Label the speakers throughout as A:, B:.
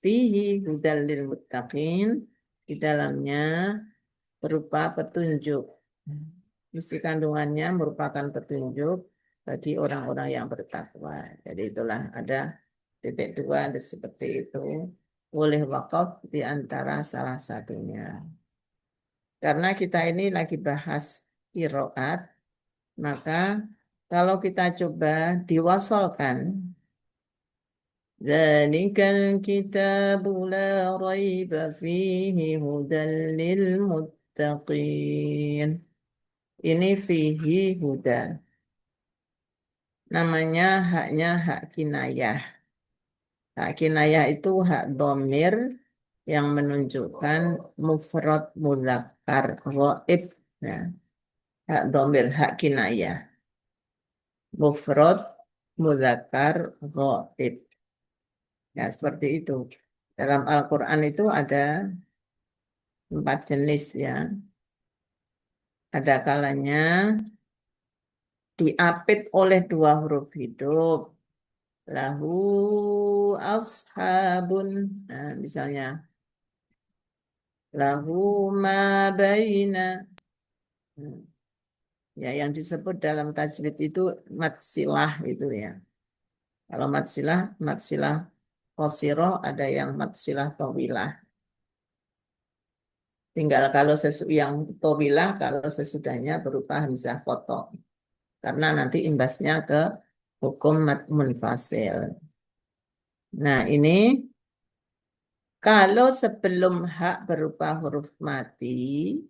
A: fihi hudal lil muttaqin, di dalamnya berupa petunjuk. Isi kandungannya merupakan petunjuk bagi orang-orang yang bertakwa. Jadi itulah ada titik dua ada seperti itu. Boleh wakaf di antara salah satunya. Karena kita ini lagi bahas qiraat, maka kalau kita coba diwasolkan, Dzalikal kitabu la raiba fihi hudan lil muttaqin. Ini fihi huda. Namanya haknya hak kinayah. Hak kinayah itu hak domir yang menunjukkan mufrad mudzakkar ghaib. Ya. Hak domir, hak kinayah. Mufrad mudzakkar ghaib. Ya, seperti itu. Dalam Al-Quran itu ada 4 jenis ya. Ada kalanya diapit oleh 2 huruf hidup. Lahu ashabun. Nah, misalnya lahu ma baina. Ya, yang disebut dalam tajwid itu matsilah itu ya. Kalau matsilah qasirah, ada yang matsilah tawilah. Tinggal kalau yang tawilah kalau sesudahnya berupa hamzah kotok. Karena nanti imbasnya ke hukum mad munfasil. Nah, ini kalau sebelum hak berupa huruf mati,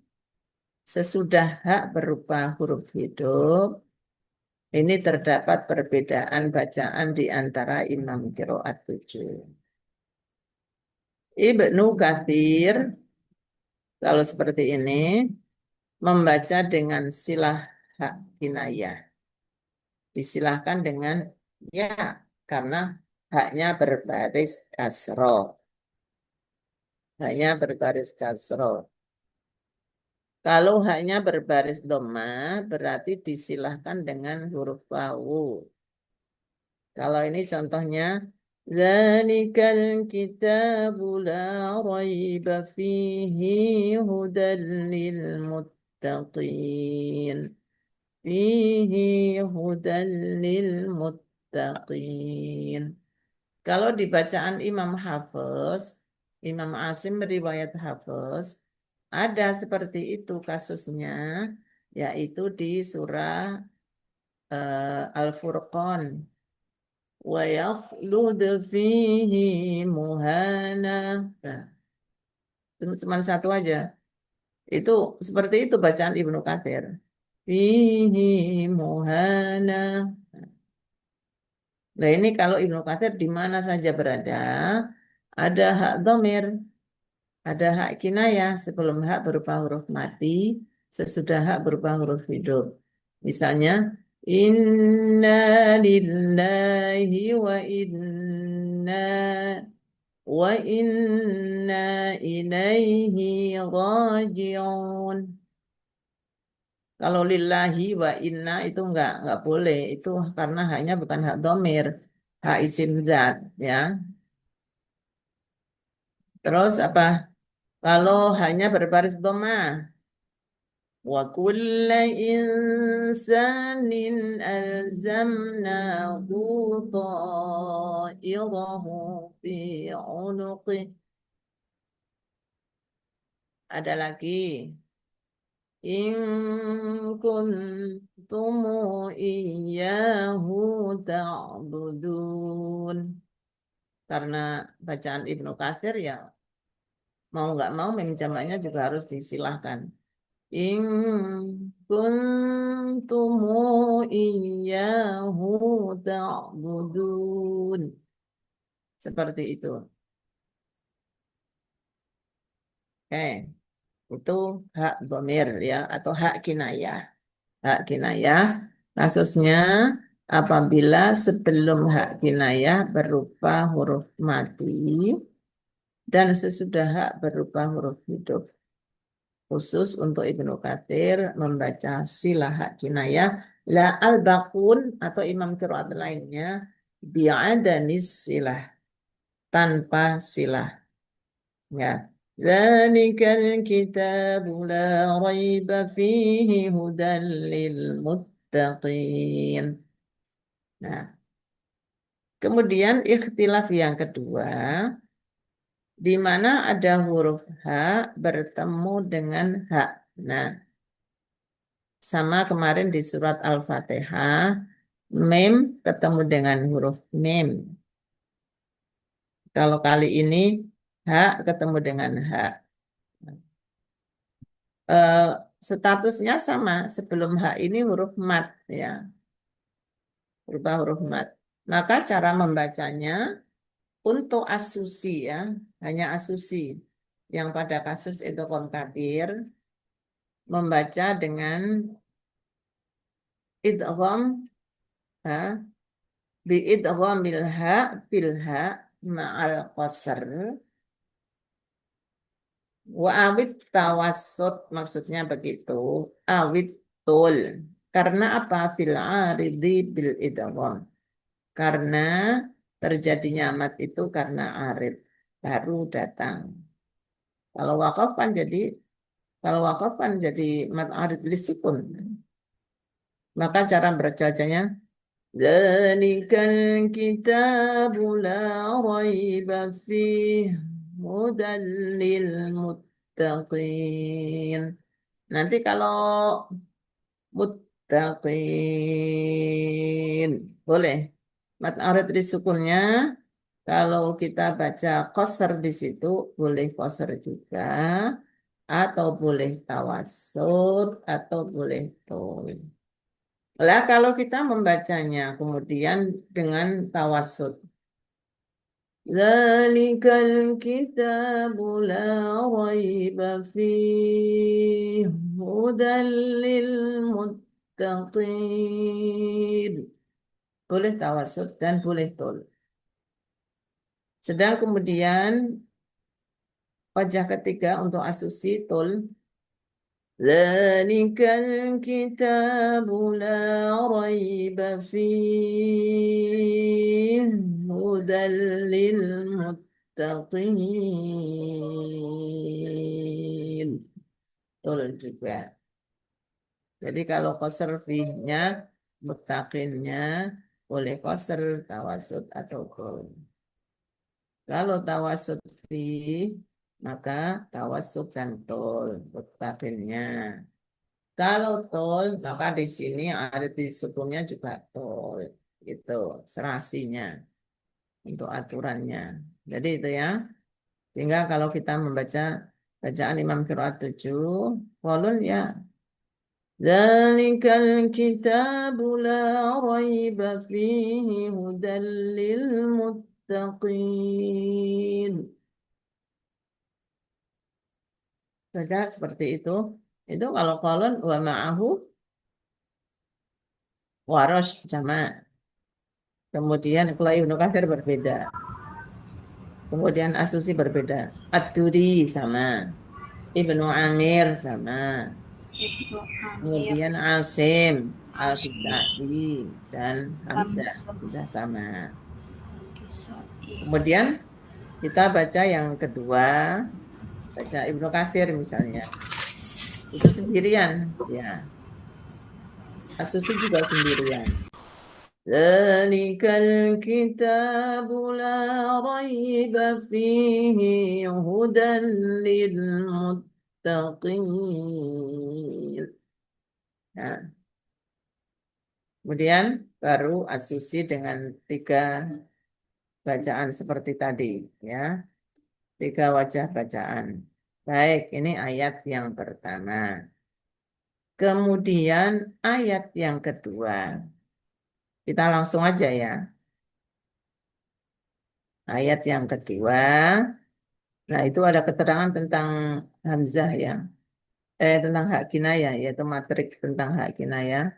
A: sesudah hak berupa huruf hidup, ini terdapat perbedaan bacaan di antara imam qiraat 7. Ibnu Katsir kalau seperti ini membaca dengan silah hak kinayah. Disilahkan dengan ya karena haknya berbaris kasro. Haknya berbaris kasro. Kalau haknya berbaris doma berarti disilahkan dengan huruf wawu. Kalau ini contohnya Zalikal kitabu la raiba fihi hudal lil muttaqin. Fihi hudal lil muttaqin. Kalau di bacaan Imam Hafiz, Imam Asim riwayat Hafiz, ada seperti itu kasusnya, yaitu di surah Al-Furqan. Wa yakhlud fihi muhana. Nah, cuma satu aja. Itu seperti itu bacaan Ibnu Katsir. Fihi muhana. Nah ini kalau Ibnu Katsir di mana saja berada, ada hak domir, ada hak kinayah sebelum hak berupa huruf mati, sesudah hak berupa huruf hidup. Misalnya, Inna lillahi wa inna ilaihi raji'un. Kalau lillahi wa inna itu enggak boleh. Itu karena haknya bukan hak domir, hak isim zat ya. Terus apa? Kalau hanya berbaris doma, wa kulla insanin alzamnahu ta'irahu fi unuqih. Ada lagi. In kuntum iyyahu ta'budun. Karena bacaan Ibnu Katsir ya mau nggak mau memang jamaknya juga harus disilahkan. In kuntum iyyahu ta'budun. Seperti itu. Oke, itu hak dhamir ya atau hak kinayah. Hak kinayah kasusnya apabila sebelum hak kinayah berupa huruf mati dan sesudah hak berupa huruf hidup. Khusus untuk Ibnu Katsir membaca silah hak kinayah la al-baqun atau imam qiraat lainnya bi'adanis silah. tanpa silah. Ya. Dzalikal kitabu la raiba fihi hudan lil muttaqin. Nah, kemudian ikhtilaf yang kedua, di mana ada huruf H bertemu dengan H. Nah, sama kemarin di surat Al-Fatihah, mem ketemu dengan huruf mem. Kalau kali ini H ketemu dengan H. Eh, statusnya sama, sebelum H ini huruf mat, ya, berupa huruf mat. Maka cara membacanya untuk asusi, ya, hanya asusi. Yang pada kasus itu kafir membaca dengan idgham ha bi idghamil ha fil ha ma'al qasr wa awit tawassut, maksudnya begitu, awit tul, karena apa, fil aridi bil idgham, karena terjadinya mat itu karena arid baru datang. Kalau wakaf kan jadi mat arid lisukun. Maka cara bacanya Dzalikal kitabu la raiba fihi hudan lil muttaqin. Nanti kalau muttaqin boleh mat arid disukunnya. Kalau kita baca qasar di situ boleh qasar juga, atau boleh tawassut, atau boleh tul. Lah kalau kita membacanya kemudian dengan tawassut. Dzalikal kitabu la raiba fihi hudan lil muttaqin. Boleh tawassut dan boleh tul. Sedang kemudian wajah ketiga untuk asusi tul. Dzalikal kitabu la raiba fihi hudan lil muttaqin. Betul juga. Jadi kalau qasr fihnya, muttaqinnya boleh qasr, tawassut atau tul. Kalau tawassut fih, maka tawassut dan tul muttaqinnya. Kalau tol, maka di sini ada di sukunnya juga tol. Itu serasinya untuk aturannya. Jadi itu ya. Sehingga kalau kita membaca bacaan Imam Qiraat 7, qolun ya. Dzalikal kitabu la raiba fihi hudan lil muttaqin. Baca seperti itu. Itu kalau qolun wa ma'ahu warosh jama'. Kemudian kalau Ibnu Katsir berbeda. Kemudian Asusi berbeda. Ad-Duri sama. Ibnu Amir sama.
B: Ibnu Amir,
A: Kemudian Asim,
B: Asim,
A: Al-Kisai, dan Hamzah.
B: Hamzah,
A: Hamzah sama.
B: Kisai.
A: Kemudian kita baca yang kedua. Baca Ibnu Katsir misalnya. Itu sendirian. Ya. Asusi juga sendirian. Dzalikal kitabu la raiba fihi hudan lil muttaqin. Nah, kemudian baru asusi dengan 3 bacaan seperti tadi, ya. 3 wajah bacaan. Baik, ini ayat yang pertama. Kemudian ayat yang kedua. Kita langsung aja ya. Ayat yang kedua. Nah, itu ada keterangan tentang Hamzah ya. Tentang hak kinayah, yaitu matrik tentang hak kinayah.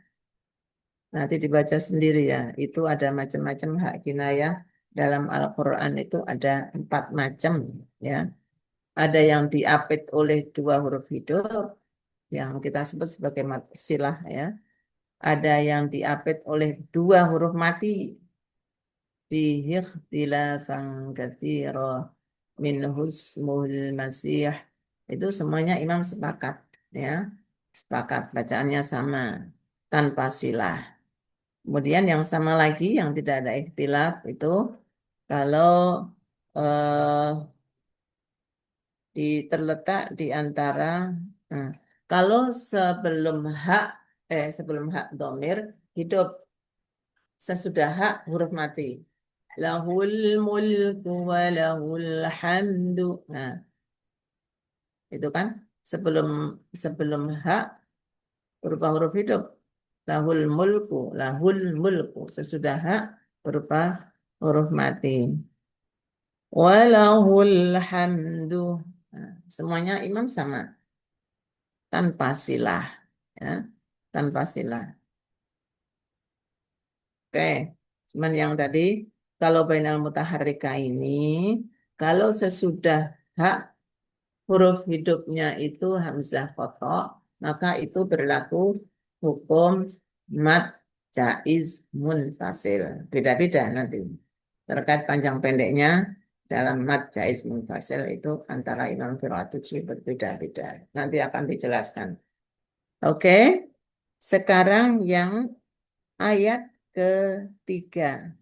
A: Nanti dibaca sendiri ya. Itu ada macam-macam hak kinayah. Dalam Al-Quran itu ada 4 macam ya. Ada yang diapit oleh 2 huruf hidup, yang kita sebut sebagai silah ya. Ada yang diapit oleh 2 huruf mati, fihi ikhtilafan katsira minhu ismuhul masih. Itu semuanya imam sepakat, ya. Sepakat bacaannya sama tanpa silah. Kemudian yang sama lagi yang tidak ada ikhtilaf itu kalau eh, terletak di antara nah, kalau sebelum hak sebelum hak domir hidup, sesudah hak huruf mati. Lahul mulku wa lahul hamdu. Nah, itu kan sebelum sebelum hak berupa huruf hidup. Lahul mulku. Sesudah hak berupa huruf mati. Walahul hamdu. Nah, semuanya imam sama tanpa silah, ya, tanpa silah. Oke, cuman yang tadi kalau bainal mutaharrika ini kalau sesudah hak huruf hidupnya itu hamzah kotok, maka itu berlaku hukum mat jaiz munfasil. Beda-beda nanti. Terkait panjang pendeknya dalam mat jaiz munfasil itu antara Imam Qiraatuji berbeda-beda. Nanti akan dijelaskan. Oke, sekarang yang ayat ketiga.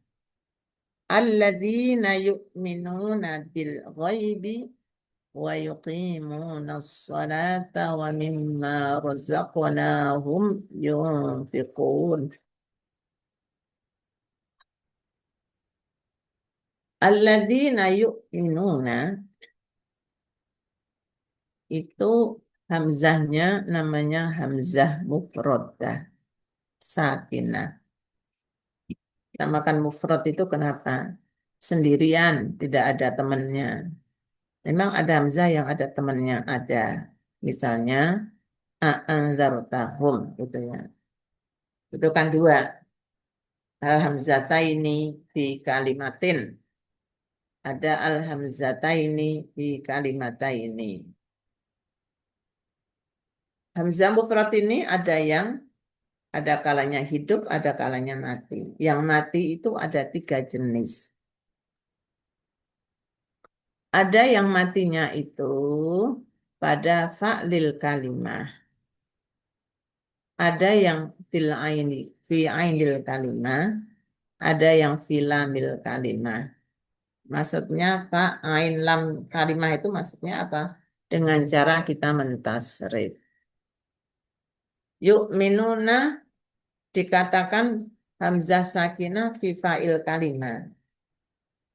A: Alladzina yu'minuna bil ghaibi wa yuqimuna as-salata wa mimma razaqnahum yunfiqun. Alladzina yu'minuna itu hamzahnya namanya hamzah mufradah sakinah. Namakan mufrad itu kenapa? Sendirian, tidak ada temannya. Memang ada hamzah yang ada temannya, ada. Misalnya a'anzartahum gitu ya. Itu kan dua. Al-hamzataini di kalimatin. Ada al-hamzataini di kalimataini. Hamzah mufrad ini ada yang ada kalanya hidup, ada kalanya mati. Yang mati itu ada tiga jenis. Ada yang matinya itu pada fa'lil kalimah. Ada yang fil aini, fi ainil kalimah. Ada yang filamil kalimah. Maksudnya fa'ain lam kalimah itu maksudnya apa? Dengan cara kita mentasrif. Yuk minuna dikatakan hamzah sakinah fi fa'il kalimah.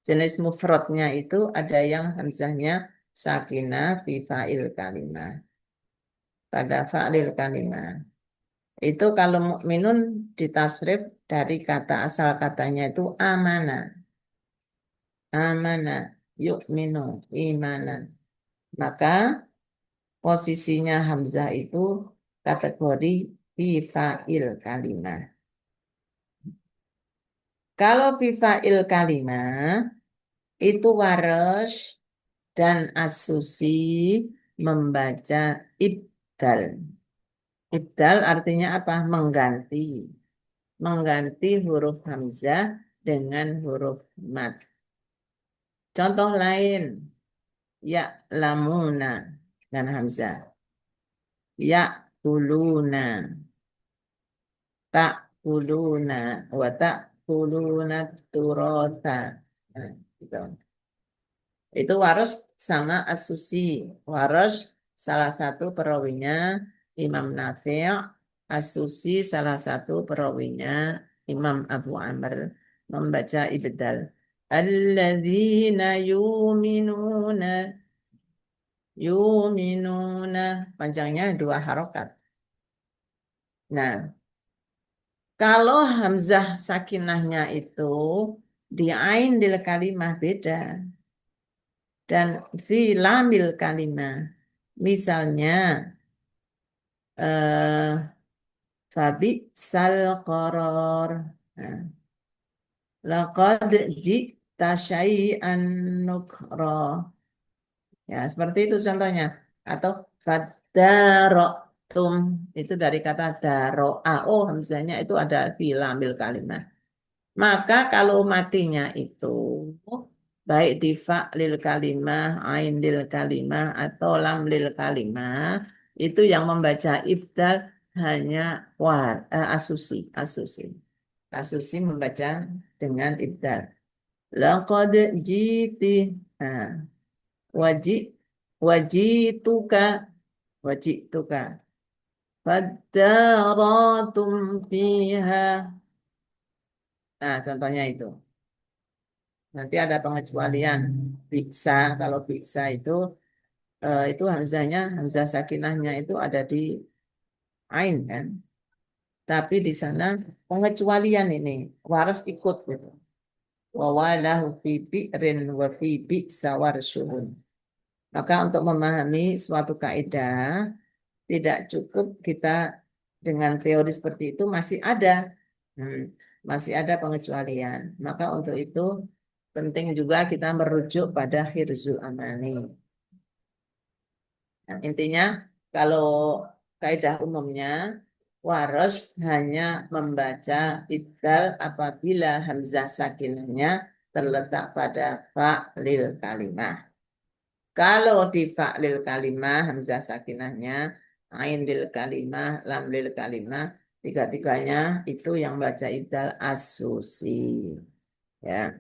A: Jenis mufradnya itu ada yang hamzahnya sakinah fi fa'il kalimah. Pada fa'il kalimah. Itu kalau mukminun ditasrif dari kata asal katanya itu amanah. Amanah yu'minu imanan. Maka posisinya hamzah itu kategori fi fa'il kalimah. Kalau fi fa'il kalimah itu waras dan asusi membaca ibdal. Ibdal artinya apa? Mengganti. Mengganti huruf hamzah dengan huruf mat. Contoh lain, ya lamuna dan hamzah. Ya tuluna, tak tuluna, wa tak tuluna turota. Nah, gitu. Itu waras sama asusi. Waras salah satu perawinya Imam Nafi', asusi salah satu perawinya Imam Abu Amr membaca ibdal. Alladzina yuminuna yuminuna panjangnya dua harokat. Nah, kalau hamzah sakinahnya itu di ain di kalimah beda dan fi lamil kalimah. Misalnya fabi sal qoror. Nah, laqad ji'ta syai'an nukra. Ya, seperti itu contohnya. Atau fadarotum itu dari kata daro'a. Oh, hamzahnya itu ada fi lamil kalimah. Maka kalau matinya itu baik di lil kalimah, ain lil kalimah, atau lam lil kalimah, itu yang membaca ibdal hanya asusi, asusi. Asusi membaca dengan ibdal. Laqad jiti, nah, waji, wajituka, wajituka. Fadaratum fiha. Nah, contohnya itu. Nanti ada pengecualian. Bisa, kalau bisa itu hamzahnya, hamzah sakinahnya itu ada di ain kan. Tapi di sana pengecualian ini waras ikut gitu. Wa walahu fi bi'rin wa fi bi'sa warsyuhun. Maka untuk memahami suatu kaidah tidak cukup kita dengan teori seperti itu masih ada. Hmm, masih ada pengecualian. Maka untuk itu penting juga kita merujuk pada hirzul amani. Nah, intinya kalau kaidah umumnya waros hanya membaca ibdal apabila hamzah sakinahnya terletak pada fa'lil kalimah. Kalau di fa'lil kalimah hamzah sakinahnya ain lil kalimah, lam lil kalimah, tiga-tiganya itu yang baca ibdal asusi. Ya,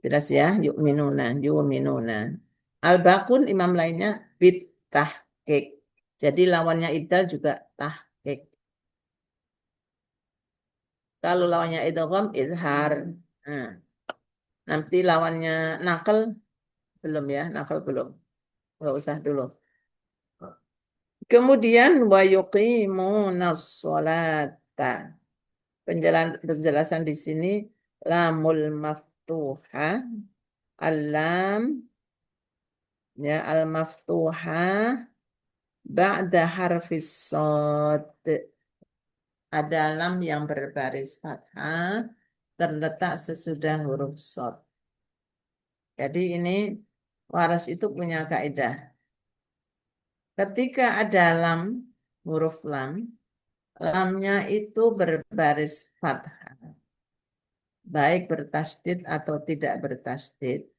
A: jelas ya, yuk minuna. Al-Baqun imam lainnya bit tahqiq. Jadi lawannya ibdal juga tahqiq. Kalau lawannya idgham izhar. Nah, nanti lawannya nakal belum ya, nakal belum. Enggak usah dulu. Kemudian wa yuqimunas sholata. Penjelasan di sini lamul maftuhah, alam ya al maftuhah ba'da harfis shad. Ada lam yang berbaris fathah terletak sesudah huruf shad. Jadi ini waras itu punya kaidah. Ketika ada lam, huruf lam, lamnya itu berbaris fathah. Baik bertasdid atau tidak bertasdid.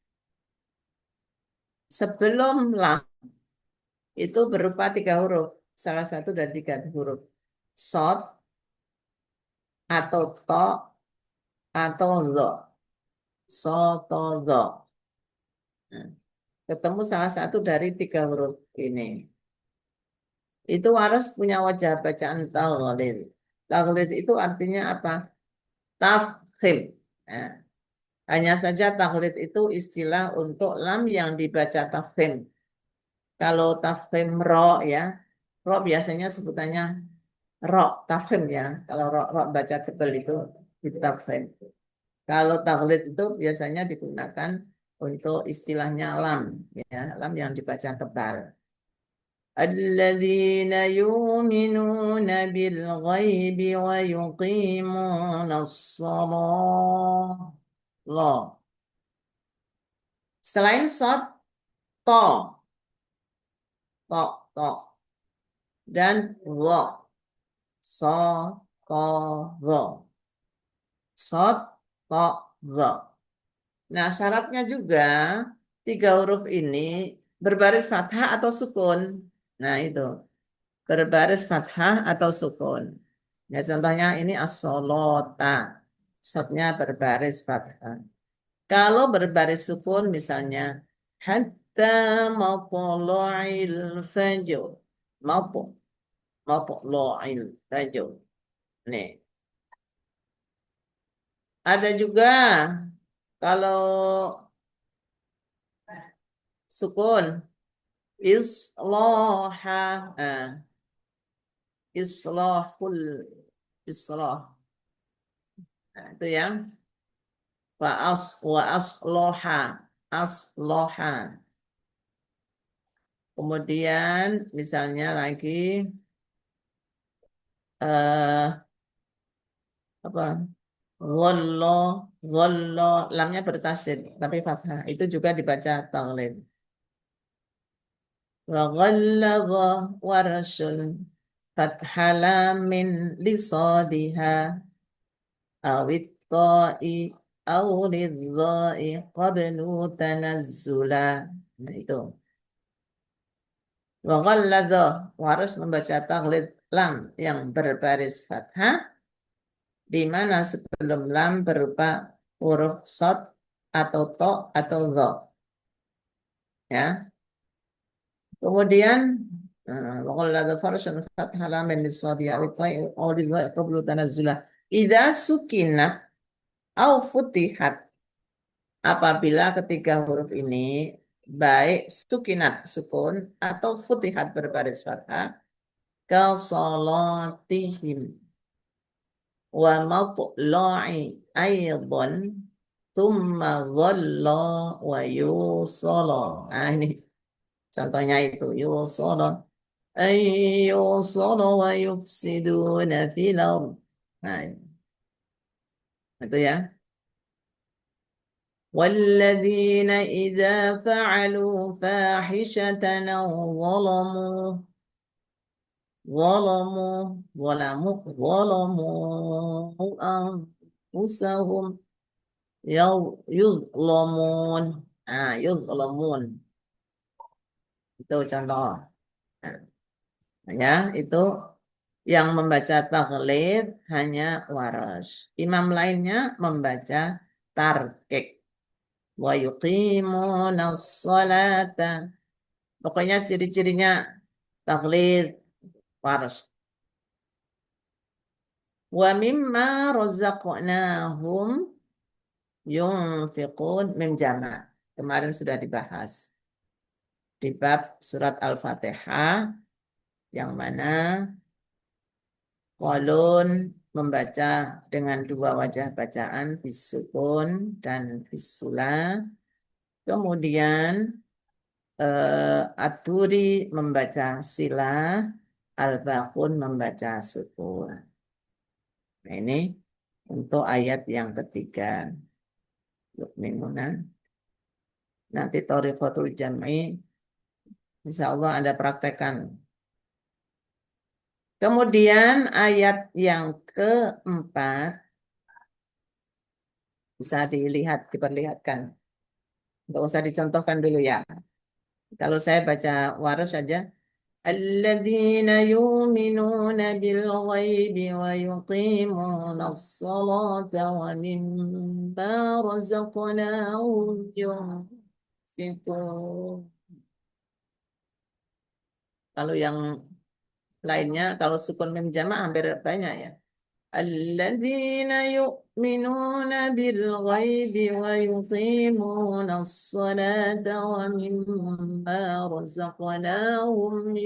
A: Sebelum lam itu berupa 3 huruf. Salah satu dari 3 huruf. Shad atau to atau lo. So, to, zo. Nah, ketemu salah satu dari 3 huruf ini. Itu harus punya wajah bacaan taghlid. Taghlid itu artinya apa? Tafkhim. Nah, hanya saja taghlid itu istilah untuk lam yang dibaca tafkhim. Kalau tafkhim ro ya, ro biasanya sebutannya ro tafkhim ya. Kalau ro baca tebal itu ditafkhim. Kalau taghlid itu biasanya digunakan untuk istilahnya lam ya, lam yang dibaca tebal. الذين يؤمنون بالغيب ويقيمون الصلاة. Loh. Selain shad, to, to, dan wo, so, to, wo. Shad, to, wo. Nah, syaratnya juga 3 huruf ini berbaris fathah atau sukun. Nah, itu. Berbaris fathah atau sukun. Ya, contohnya ini as-sholota. Shadnya berbaris fathah. Kalau berbaris sukun misalnya hatta matlu'il fajr. Matlu'il fajr. Nih. Ada juga kalau sukun islaha. Nah, islahul islah. Nah, itu ya. Wa asloha. Asloha. Kemudian misalnya lagi eh apa? Wallo, wallo, lamnya bertasdid tapi fathah. Itu juga dibaca taghlid. Wa ghalladha warashun fathalamin lisadiha. awit ta'i awlidha'i qablu tanazzula. Nah, itu. Wa ghalladha, harus membaca taghlid lam yang berbaris fathah di mana sebelum lam berupa huruf shad atau to atau dha. Ya. Kemudian wa ghalladha farshun fathah lam min shadi awit ta'i awlidha'i qablu tanazzula. Idza sukinat au futihat, apabila ketiga huruf ini baik sukinat sukun atau futihat berbaris fathah ka salatihim wa matla'i aidan thumma dhalla wa yusala. Nah, ini contohnya itu yusala ay yusala wa yufsiduna fil ardh. Nah, itu ya. والذين إذا فعلوا فاحشة أو ظلموا أنفسهم يظلمون. يظلمون itu contoh. Nah, ya, itu yang membaca taghlid hanya waras. Imam lainnya membaca tarkik. Wa yuqimunas salata. Pokoknya ciri-cirinya taghlid waras. Wa mimma razaqnahum yunfiqun mim jama'. Kemarin sudah dibahas di bab surat Al-Fatihah yang mana Qalun membaca dengan dua wajah bacaan bisukun dan bisula. Kemudian Aturi membaca sila, Al-Baqun membaca sukun. Nah, ini untuk ayat yang ketiga. Yu'minuna. Nanti Thoriqatul Jam'i insya Allah Anda praktekkan. Kemudian ayat yang keempat bisa diperlihatkan. Nggak usah dicontohkan dulu ya. Kalau saya baca waras saja. Alladzina yu'minuna bil ghaibi wa yuqimuna as-salata wa mimma razaqnahum yunfiqun. Kalau yang lainnya, kalau sukun mim jama' hampir banyak ya. Alladzina yu'minuna bil ghaibi wa yuqimuna as-salata wa mimma razaqnahum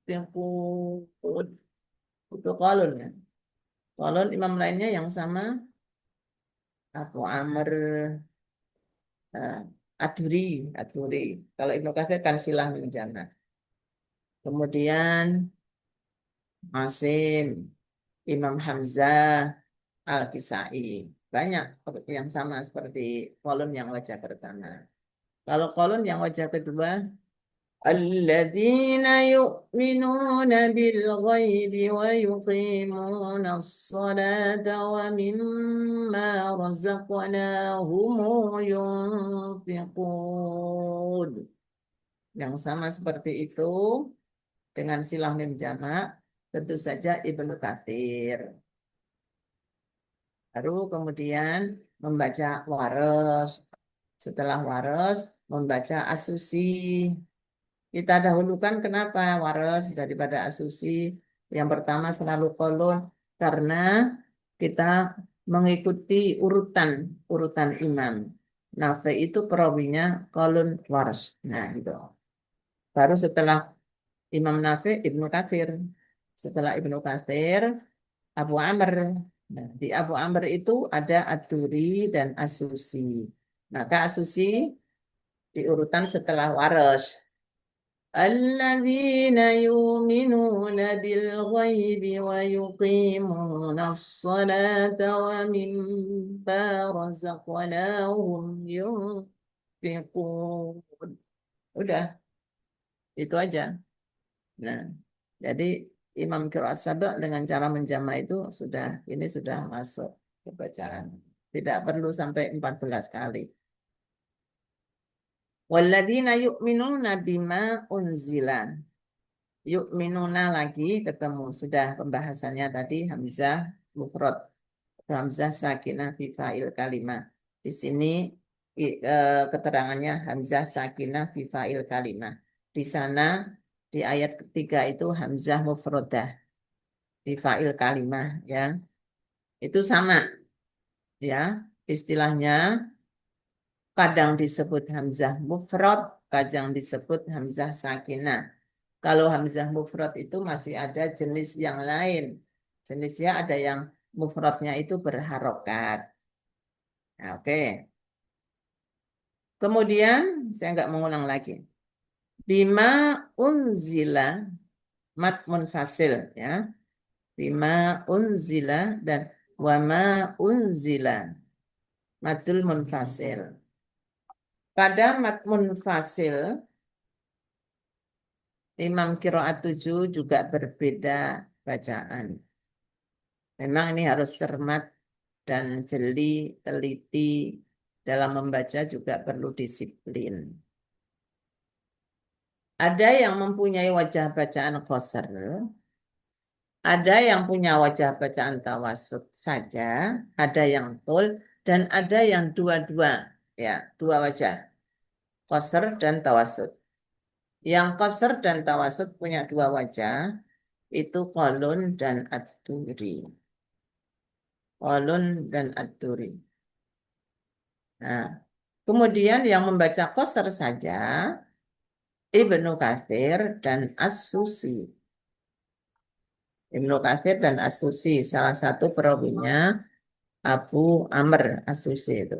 A: yunfiqun. Itu qalun ya. Qalun imam lainnya yang sama Abu Amr, Aduri. Kalau Ibnu Katsir kan silah mim jama'. Kemudian Asim, Imam Hamzah, Al-Kisai. Banyak yang sama seperti kolom yang wajah pertama. Kalau kolom yang wajah kedua, Alladzina yu'minuna bil ghaibi wa yuqimuna as-salata wa mimma razaqnahum yunfiqun. Yang sama seperti itu dengan silah mim jamak tentu saja Ibnu Katsir. Baru kemudian membaca waras. Setelah waras membaca asusi. Kita dahulukan kenapa waras daripada asusi. Yang pertama selalu kolon karena kita mengikuti urutan imam. Nafi itu perawinya kolon waras. Nah gitu. Baru setelah Imam Nafi Ibnu Katsir. Setelah Ibnu Katsir Abu Amr. Nah, di Abu Amr itu ada Aturi dan Asusi. Maka Asusi diurutan setelah Waras. Alladzina yu'minuna bil ghaibi wa yuqimuna as-salata wa mimma razaqnahum yunfiqun. Udah, itu aja. Nah, jadi imam qiraat sabak dengan cara menjama itu ini sudah masuk ke bacaan. Tidak perlu sampai 14 kali. Walladzina yu'minuna bima unzila. Yu'minuna lagi ketemu. Sudah pembahasannya tadi hamzah mufrad. Hamzah sakinah fi fa'il kalimah. Di sini keterangannya hamzah sakinah fi fa'il kalimah. Di sana di ayat ketiga itu hamzah mufradah fi fa'il kalimah ya. Itu sama ya. Istilahnya kadang disebut hamzah mufrad, kadang disebut hamzah sakinah. Kalau hamzah mufrad itu masih ada jenis yang lain. Jenisnya ada yang mufradnya itu berharokat. Nah, oke. Kemudian saya nggak mengulang lagi. Bima unzila mat munfasil ya. Bima unzila dan wama unzila matul munfasil. Pada mat munfasil Imam Qiraat 7 juga berbeda bacaan. Memang ini harus cermat dan jeli, teliti dalam membaca juga perlu disiplin. Ada yang mempunyai wajah bacaan qasar, ada yang punya wajah bacaan tawasud saja, ada yang tul, dan ada yang dua-dua, ya, dua wajah, qasar dan tawasud. Yang qasar dan tawasud punya dua wajah, itu qalun dan ad-duri. Qalun dan ad-duri. Nah, kemudian yang membaca qasar saja, Ibnu Katsir dan As-Susi. Ibnu Katsir dan As-Susi, salah satu perawinya Abu Amr As-Susi itu.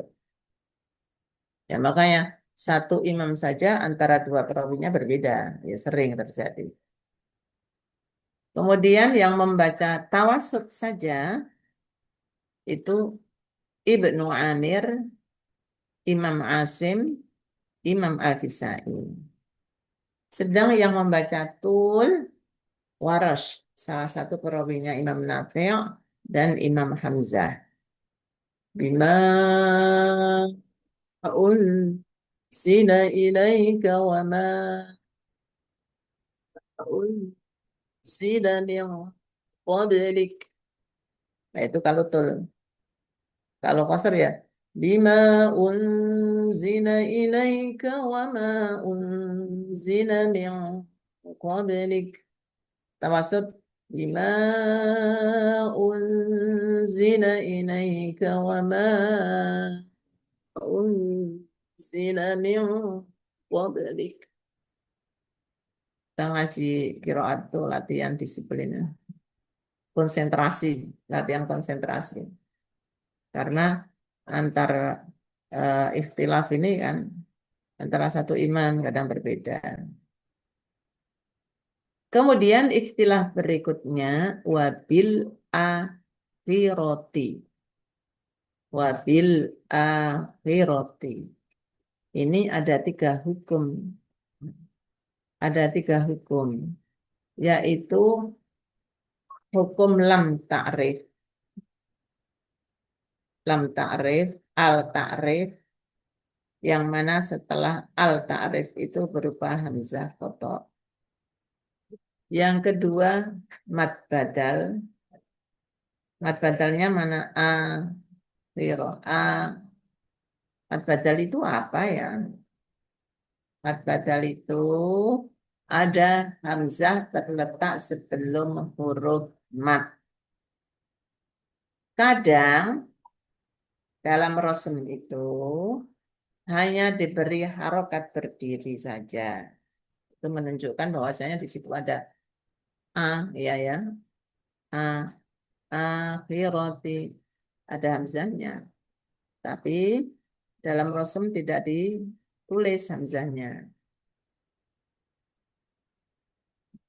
A: Ya makanya satu imam saja antara dua perawinya berbeda, ya sering terjadi. Kemudian yang membaca tawasud saja itu Ibnu Amir, Imam Asim, Imam Al-Kisai. Sedang yang membaca tul Warash, salah satu perawinya Imam Nafi' dan Imam Hamzah. Bima unsila ilaika wa ma unsila min qablik. Nah, itu kalau tul. Kalau qasar ya. Bima unzila ilaika wa ma unzila min qablik. Tawasud bima unzila ilaika wa ma unzila min qablik. Kita ngasih qiraat tuh latihan disiplin, konsentrasi, latihan konsentrasi. Karena antar ikhtilaf ini kan antara satu imam kadang berbeda. Kemudian istilah berikutnya wabil akhiroti. Wabil akhiroti. Ini ada tiga hukum. Ada tiga hukum. Yaitu hukum lam ta'rif. Lam ta'rif, al ta'rif. Yang mana setelah al ta'rif itu berupa hamzah kotor. Yang kedua mad badal. Mad badalnya mana? A. Mad badal itu apa ya? Mad badal itu ada hamzah terletak sebelum huruf mad. Kadang dalam rosem itu hanya diberi harokat berdiri saja. Itu menunjukkan bahwasanya di situ ada ya ya, akhirati, ada hamzahnya. Tapi dalam rosem tidak ditulis hamzahnya.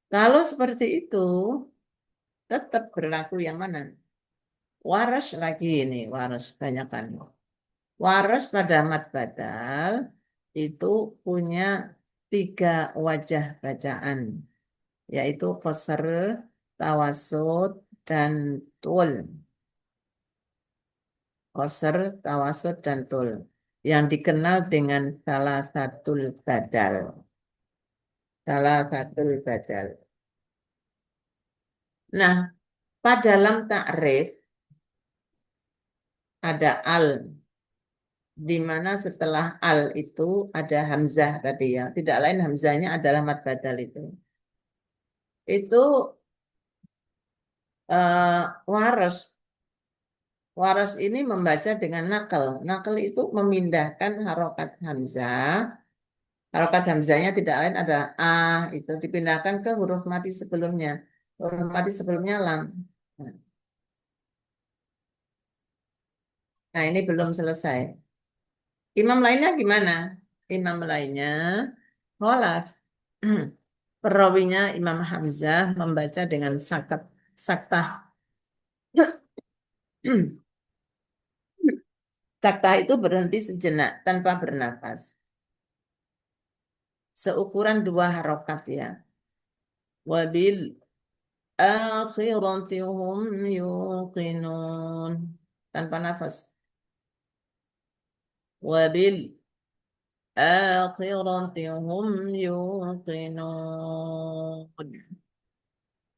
A: Kalau seperti itu, tetap berlaku yang mana? Waras lagi ini, waras banyakkan. Waras pada mad badal itu punya tiga wajah bacaan, yaitu qasar, tawasud, dan tul. Qasr, tawasud, dan tul. Yang dikenal dengan salah satu badal. Salah satu badal. Nah, pada dalam ta'rif ada al, di mana setelah al itu ada hamzah tadi ya. Tidak lain hamzahnya adalah mad badal itu. Itu waras. Waras ini membaca dengan nakal. Nakal itu memindahkan harokat hamzah. Harokat hamzahnya tidak lain adalah a, itu dipindahkan ke huruf mati sebelumnya. Huruf mati sebelumnya lam. Nah, ini belum selesai. Imam lainnya gimana? Imam lainnya kholaf. Perawinya Imam Hamzah membaca dengan saktah. Saktah itu berhenti sejenak tanpa bernafas. Seukuran 2 harokat ya. Wabil akhirati hum yuqinun. Tanpa nafas. Wabil akhirati hum yuqinun.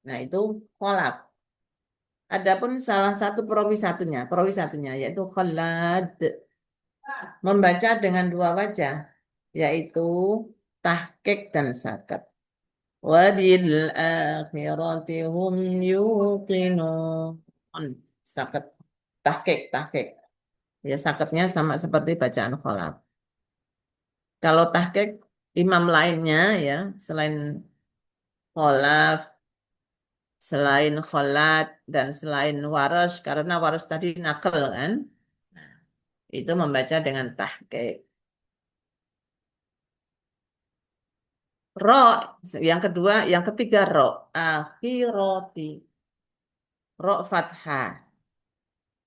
A: Nah, itu kolak. Adapun salah satu perawi satunya yaitu Khalad membaca dengan 2 wajah, yaitu tahqiq dan sakat. Wabil akhirati hum yuqinun. Sakat, tahqiq. Ya, sakatnya sama seperti bacaan kholaf. Kalau tahqiq, imam lainnya ya, selain kholaf, selain kholat, dan selain waras, karena waras tadi nakal kan, itu membaca dengan tahqiq. Ro, yang kedua, yang ketiga ro, akhiroti, ro fathah,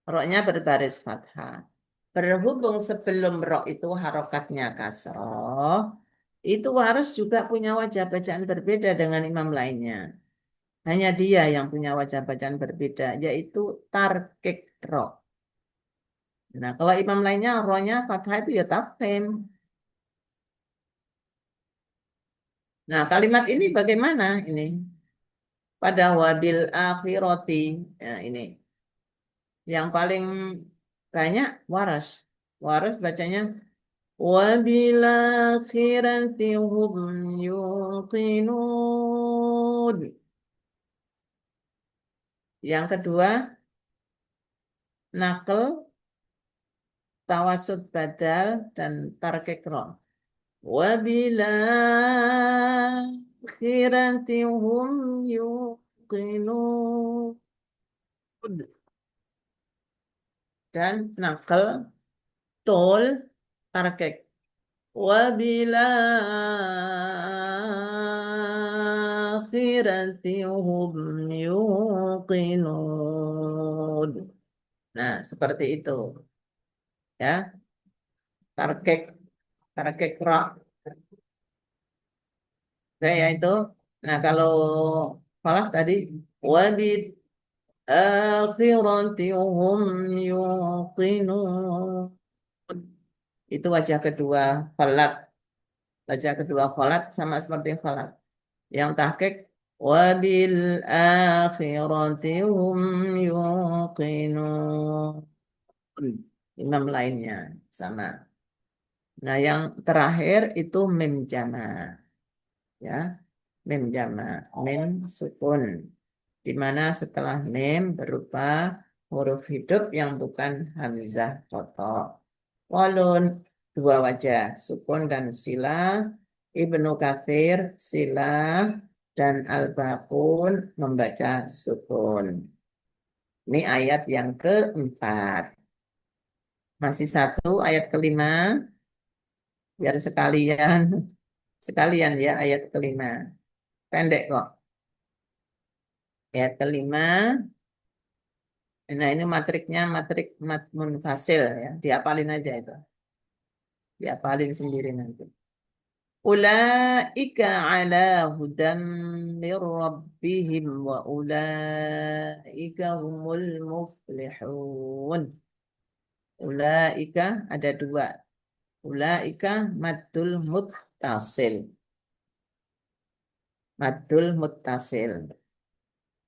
A: ro-nya berbaris fathah. Berhubung sebelum ro itu harokatnya kasroh, itu harus juga punya wajah bacaan berbeda dengan imam lainnya. Hanya dia yang punya wajah bacaan berbeda, yaitu tarkik ro. Nah, kalau imam lainnya ro-nya fathah itu ya tafkhim. Nah, kalimat ini bagaimana ini? Pada wabil akhiroti, ya, ini yang paling banyak waras. Waras bacanya wabil akhirati hum yuqinun. Yang kedua, nakel, tawasud badal, dan tarkik ro. Wabil akhirati hum yuqinun. Dan nakel, tol, tarkik. Wabil akhirati hum yuqinun. Nah, seperti itu ya. Tarkik, tarkik ra. Saya itu. Nah, kalau falah tadi wabil akhirati hum yuqinun. Itu wajah kedua falat. Wajah kedua falat sama seperti falat. Yang tahqiq wabil akhirati hum yuqinun. Imam lainnya sama. Nah, yang terakhir itu mim jama, ya. Mim jama, mim sukun, di mana setelah mim berupa huruf hidup yang bukan hamzah kotok. Walun, 2 wajah, sukun dan sila. Ibnu Katsir sila, dan Al-Baqun membaca sukun. Ini ayat yang keempat. Masih satu ayat kelima, biar sekalian sekalian ya ayat kelima. Pendek kok. Ayat kelima. Nah, ini matriknya matrik mat munfasil ya. Diapalin aja itu. Diapalin sendiri nanti. Ulaika ala hudan min rabbihim wa ulaika humul muflihun. Ulaika ada dua. Ulaika maddul muttasil. Maddul muttasil.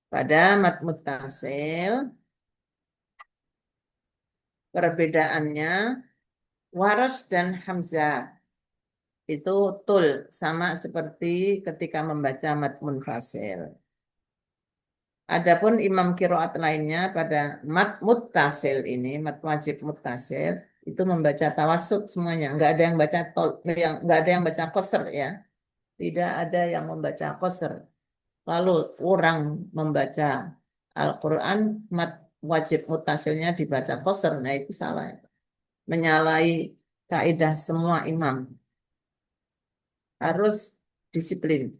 A: Pada mad muttasil perbedaannya waras dan hamzah itu tul sama seperti ketika membaca mad munfasil. Adapun imam kiroat lainnya pada mad muttasil ini, mad wajib muttasil itu membaca tawasud semuanya, nggak ada yang baca tol, nggak ada yang baca qasr ya, tidak ada yang membaca qasr. Lalu orang membaca Al-Quran mad wajib muttasilnya dibaca qasr, nah itu salah, menyalahi kaidah semua imam, harus disiplin.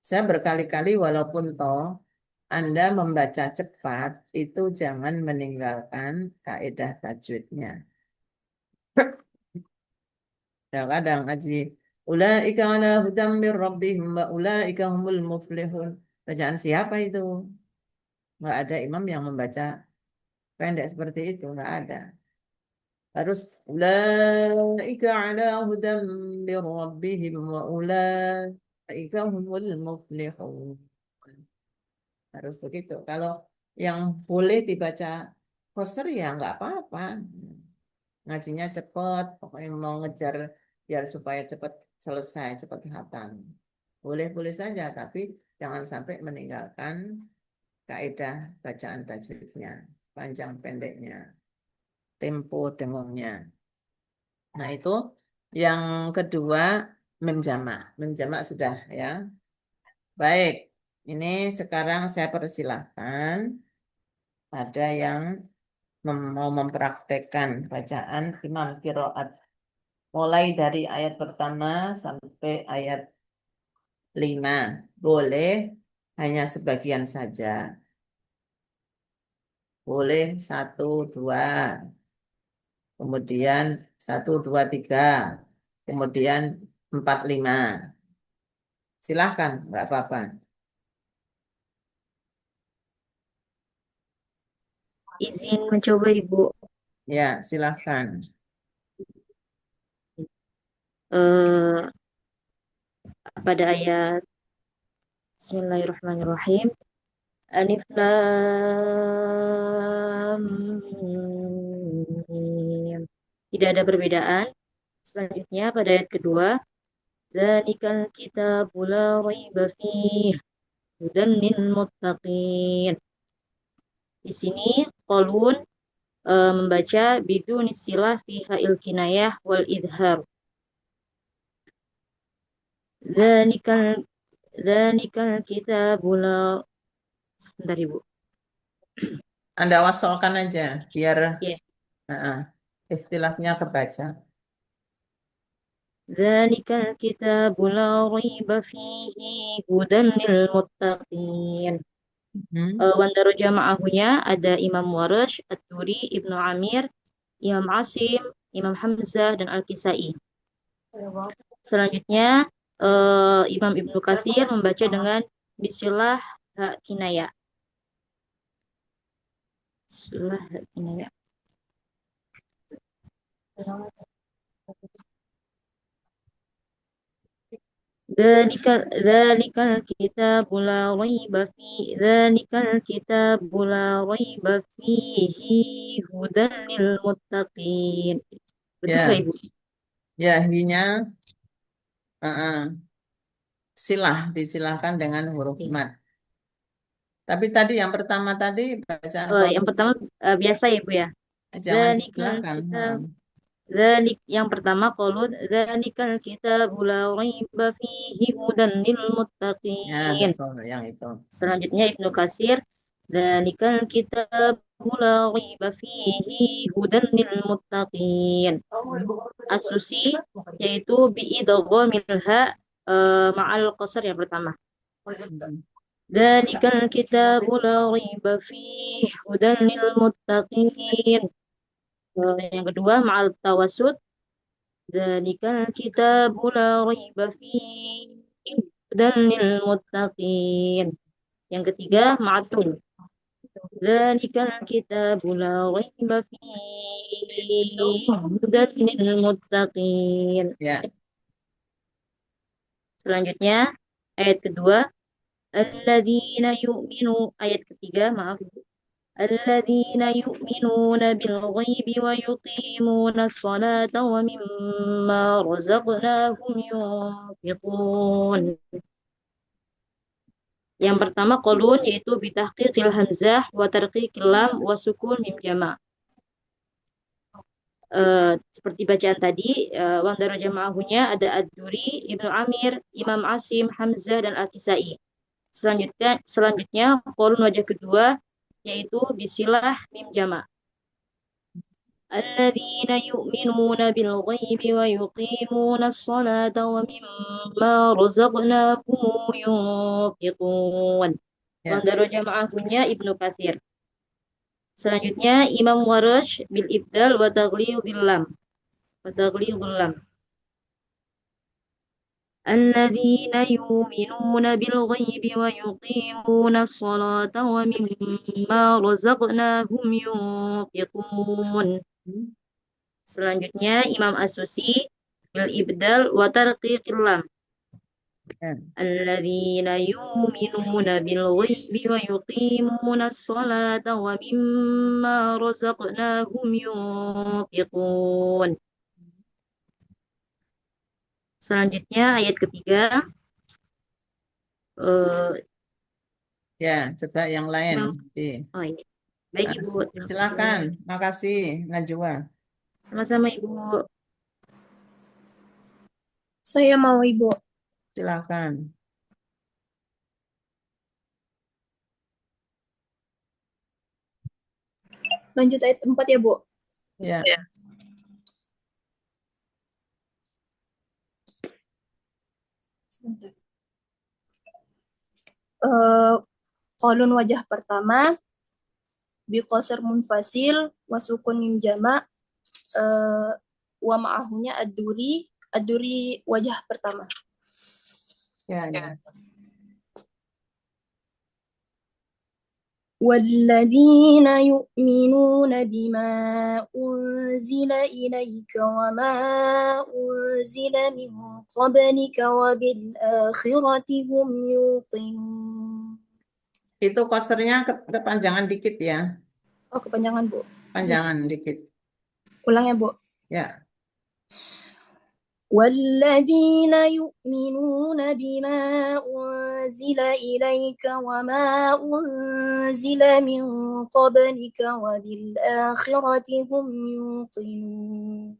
A: Saya berkali-kali walaupun toh Anda membaca cepat itu jangan meninggalkan kaidah tajwidnya. Kadang-kadang ngaji ulaika ala hudam mir rabbihim wa ulaika humul muflihun. Bacaan siapa itu? Nggak ada imam yang membaca pendek seperti itu, nggak ada. Harus ulaika ala hudam mir rabbihim wa ulaika humul muflihun. Harus begitu. Kalau yang boleh dibaca poster ya nggak apa-apa. Ngajinya cepat, pokoknya mau ngejar biar supaya cepat selesai, cepat hatam. Boleh-boleh saja, tapi jangan sampai meninggalkan kaidah bacaan tajwidnya, panjang pendeknya, tempo dengungnya. Nah itu yang kedua mem jamak. Mem jamak sudah ya. Baik, ini sekarang saya persilahkan ada yang mau mempraktekkan bacaan imam qiraat mulai dari ayat pertama sampai ayat 5. Boleh hanya sebagian saja. Boleh 1, 2. Kemudian 1, 2, 3. Kemudian 4, 5. Silahkan, nggak apa-apa.
B: Izin mencoba Ibu.
A: Ya, silahkan.
B: Eh, pada ayat Bismillahirrahmanirrahim. Alif Lam Mim. Tidak ada perbedaan. Selanjutnya pada ayat kedua, Dzalikal kitabu la raiba fiih hudan lil muttaqin. Di sini Qalun membaca bidun istilah fi ha'il kinayah wal idhar. Dzalikal kitabu la. Sebentar Ibu.
A: Anda wasolkan aja biar
B: Ya.
A: istilahnya kebaca.
B: Dzalikal kitabu la raiba fihi hudan lil muttaqin. Wandaru jama'ahunya ada Imam Warash, At-Turi, Ibnu Amir, Imam Asim, Imam Hamzah, dan Al-Kisai. Selanjutnya Imam Ibnu Katsir membaca dengan Bismillah kinaya. Bismillah kinaya. Dzalikal kitabu la raiba fihi hudan lil muttaqin. Betul
A: Ya,
B: nggak Ibu?
A: ya, hinya disilahkan dengan huruf mat. Tapi tadi yang pertama tadi bacaan
B: Yang pertama biasa ya Bu ya.
A: jangan
B: Dzalikal
A: disilahkan.
B: kitab yang pertama qalut dzalikal kitabu la raiba fihi hudan lil
A: Ya,
B: muttaqin.
A: betul, yang itu.
B: Selanjutnya Ibnu Katsir dzalikal kitabu la raiba fihi hudan lil muttaqin. As-Susi yaitu bi idghamil ha ma'al qasr yang pertama. Dzalikal kitabu la raiba fihi hudan lil muttaqin. Yang kedua ma'al tawassut Dzalikal kitabu la raiba fihi hudan lil muttaqin. Yang ketiga ma'tul. Dzalikal kitabu la raiba fihi hudan lil muttaqin.
A: Ya.
B: Selanjutnya ayat kedua, alladzina yu'minu, ayat ketiga, maaf. الذين يؤمنون بالغيب ويقيمون الصلاة ومما رزقناهم ينفقون. Yang pertama qaulun, yaitu bitahqiqil hamzah wa tarqiqil lam wa sukun mim jama'. Seperti bacaan tadi, wa daraja ma'ahunya ada Ad-Duri, Ibnu Amir, Imam Asim, Hamzah dan Al-Kisai. Selanjutnya qaulun wajah kedua yaitu bisilah mim jama'. الذين يؤمنون بالغيب ويقيمون الصلاة ومما رزقناهم ينفقون.
A: Ya.
B: Wandaro jama'ahnya Ibnu Katsir. Selanjutnya Imam Warash bil ibdal wa taghlidil lam. الذين يؤمنون بالغيب ويقيمون الصلاة ومما رزقناهم ينفقون. Selanjutnya Imam As-Susi bil ibdal wa tarqiqil lam.
A: Ya.
B: Alladzina yu'minuna bil ghaibi wa yuqimuna as-salata wa mimma razaqnahum yunfiqun. Selanjutnya ayat ketiga,
A: Ya, coba yang lain.
B: oh ini. Baik Ibu, terima
A: Silakan.
B: kasih.
A: Makasih, Najwa.
B: Sama-sama Ibu.
C: Saya mau Ibu.
A: Silakan.
C: Lanjut ayat 4 ya, Bu.
A: Ya.
C: Sebentar. Kolon wajah pertama biqasar munfasil wasukun mim jama' wa ma'ahunya ad-duri wajah pertama.
A: Ya, ya.
C: والذين يؤمنون بما أنزل إليك وما أنزل من قبلك وبالآخرة هم يوقنون.
A: Itu kosernya kepanjangan dikit ya.
C: Oh, kepanjangan, Bu.
A: Panjangan dikit.
C: Ulang ya, Bu.
A: Ya.
C: والذين يؤمنون بما أنزل إليك وما أنزل من قبلك وبالآخرة هم يوقنون.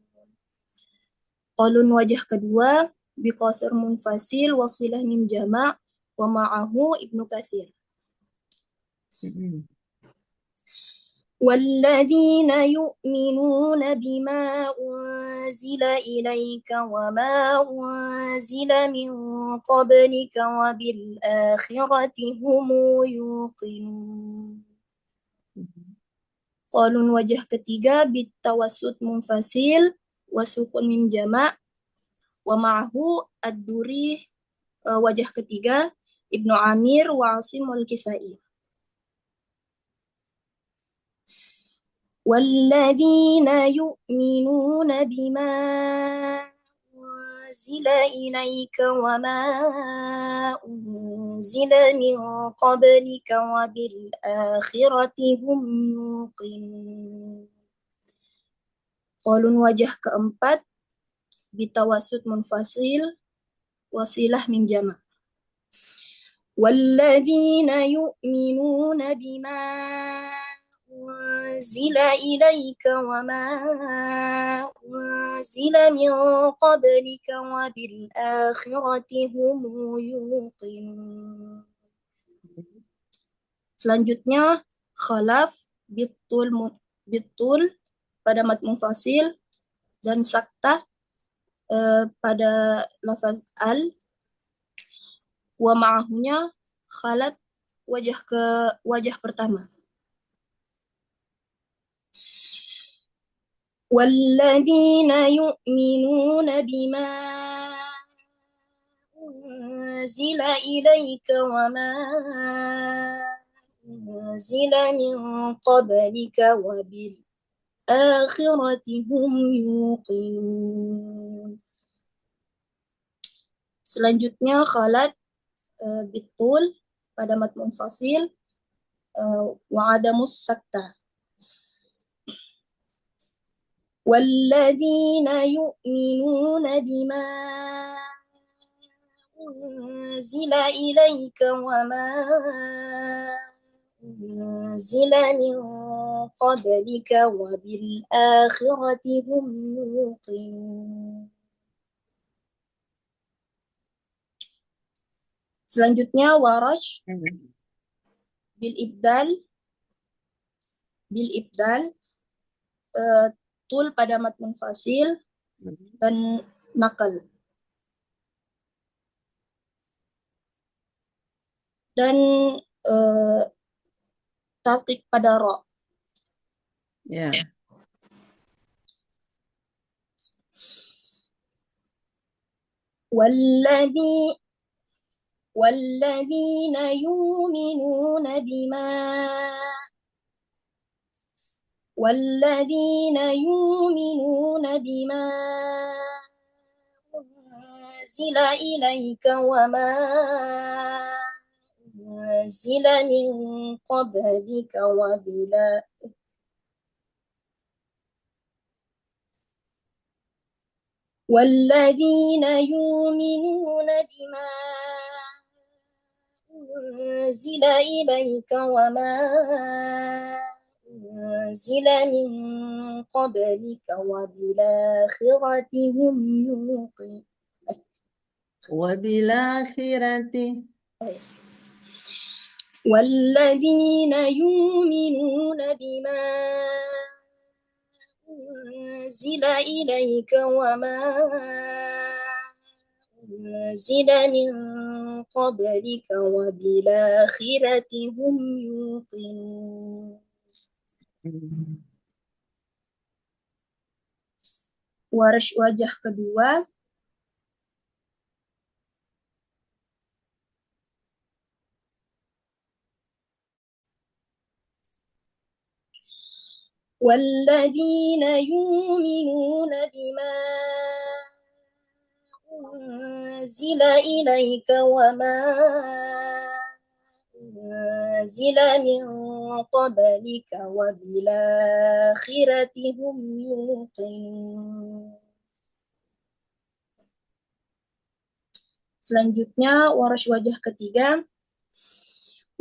C: قالوا wajah kedua biqasar munfasil wasilah min jama' wa ma'ahu Ibnu Katsir. والذين يؤمنون بما أنزل إليك وما أنزل من قبلك وبالآخرة هم يوقنون. Qalun wajah ketiga bitawasud munfasil wasukun min jama' wa ma'ahu ad-duri wajah ketiga Ibnu Amir wa Asim wal Kisai. والذين يؤمنون بما أنزل إليك وما أنزل من قبلك وبالآخرة هم يوقنون. Qalun wajah keempat bitawasud munfasil wasilah min jama'. والذين يؤمنون بما أنزل إليك وما أنزل من قبلك وبالآخرة هم يوقنون. Selanjutnya khalaf bitul pada mat munfasil dan sakta pada lafaz al wa ma'ahunya khalat wajah pertama. والذين يؤمنون بما أنزل إليك وما أنزل من قبلك وبالآخرة هم يوقنون. Selanjutnya khalat bitul pada mat munfasil wa adamus sakta. والذين يؤمنون بما أنزل إليك وما أنزل من قبلك وبالآخرة هم يوقنون. Selanjutnya warash bil ibdal tul pada mat munfasil dan nakal. Dan taqiq pada ra.
A: Ya.
C: والذين يؤمنون بما أنزل إليك وما أنزل من قبلك والذين يؤمنون بما أنزل إليك وما أنزل من قبلك وبالآخرة هم يوقنون.
A: وبالآخرة
C: والذين يؤمنون بما أنزل إليك وما أنزل من قبلك وبالآخرة هم يوقنون. Warash wajah kedua والذين يؤمنون بما أنزل إليك وما أنزل من قبلك وبالآخرة هم يوقنون. Selanjutnya warash wajah ketiga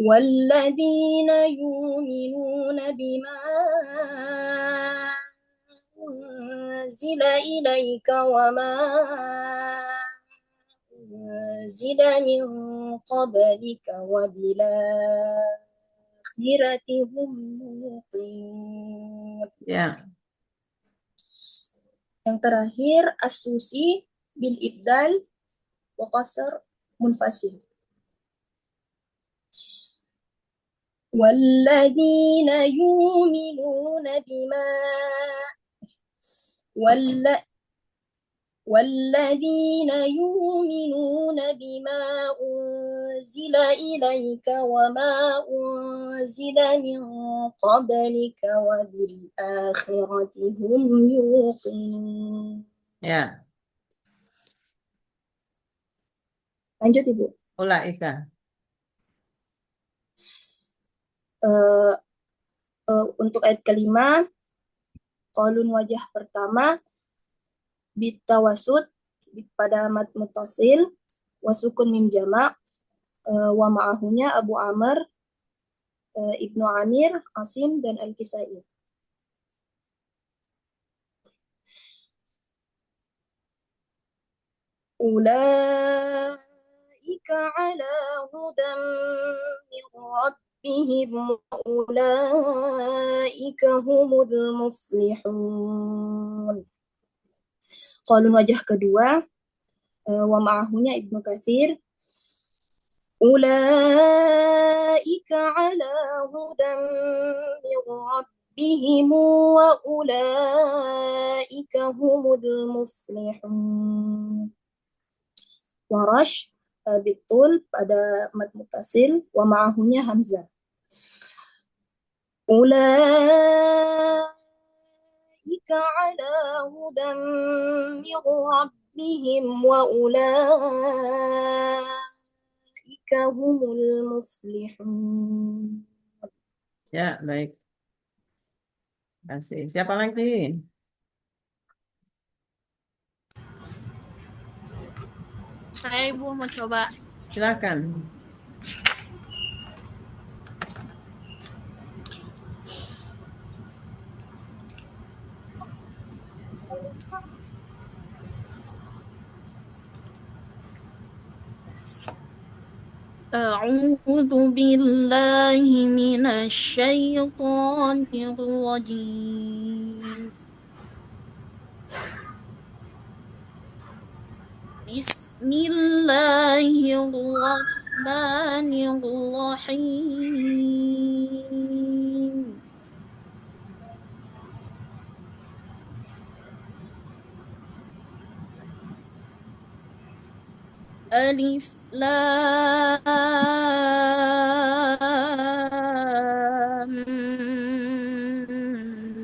C: والذين يؤمنون بما أنزل إليك وما أنزل من قبلك وبالآخرة هم يوقنون.
A: Ya.
C: Yang terakhir as-susi bil ibdal wa qasr munfasil. والذين يؤمنون بما والذين يؤمنون بما أنزل إليك وما أنزل من قبلك وبالآخرة هم يوقنون.
A: Ya.
C: Lanjut Ibu.
A: Ulaika.
C: Untuk ayat kelima, qalun wajah pertama bitawasud pada mat muttasil wasukun mim jama' wa ma'ahunya Abu Amr, Ibnu Amir, Asim dan Al-Kisai. Ulaika ala hudan min rabbihim wa ulaika humul muflihun. Qalun wajah kedua wa ma'ahunya Ibnu Katsir. Ulaika ala hudan min rabbihim ربهم وأولئك هم المفلحون. Warash betul pada mad mutasil, wa ma'ahunya hamzah. Ulaika ala hudan min rabbihim wa ulaika humul muflihun.
A: Ya, baik. Terima kasih. Siapa lagi?
D: Saya Ibu mau coba.
A: Silakan.
D: أعوذ بالله من الشيطان الرجيم. بسم الله الرحمن الرحيم. ألف لام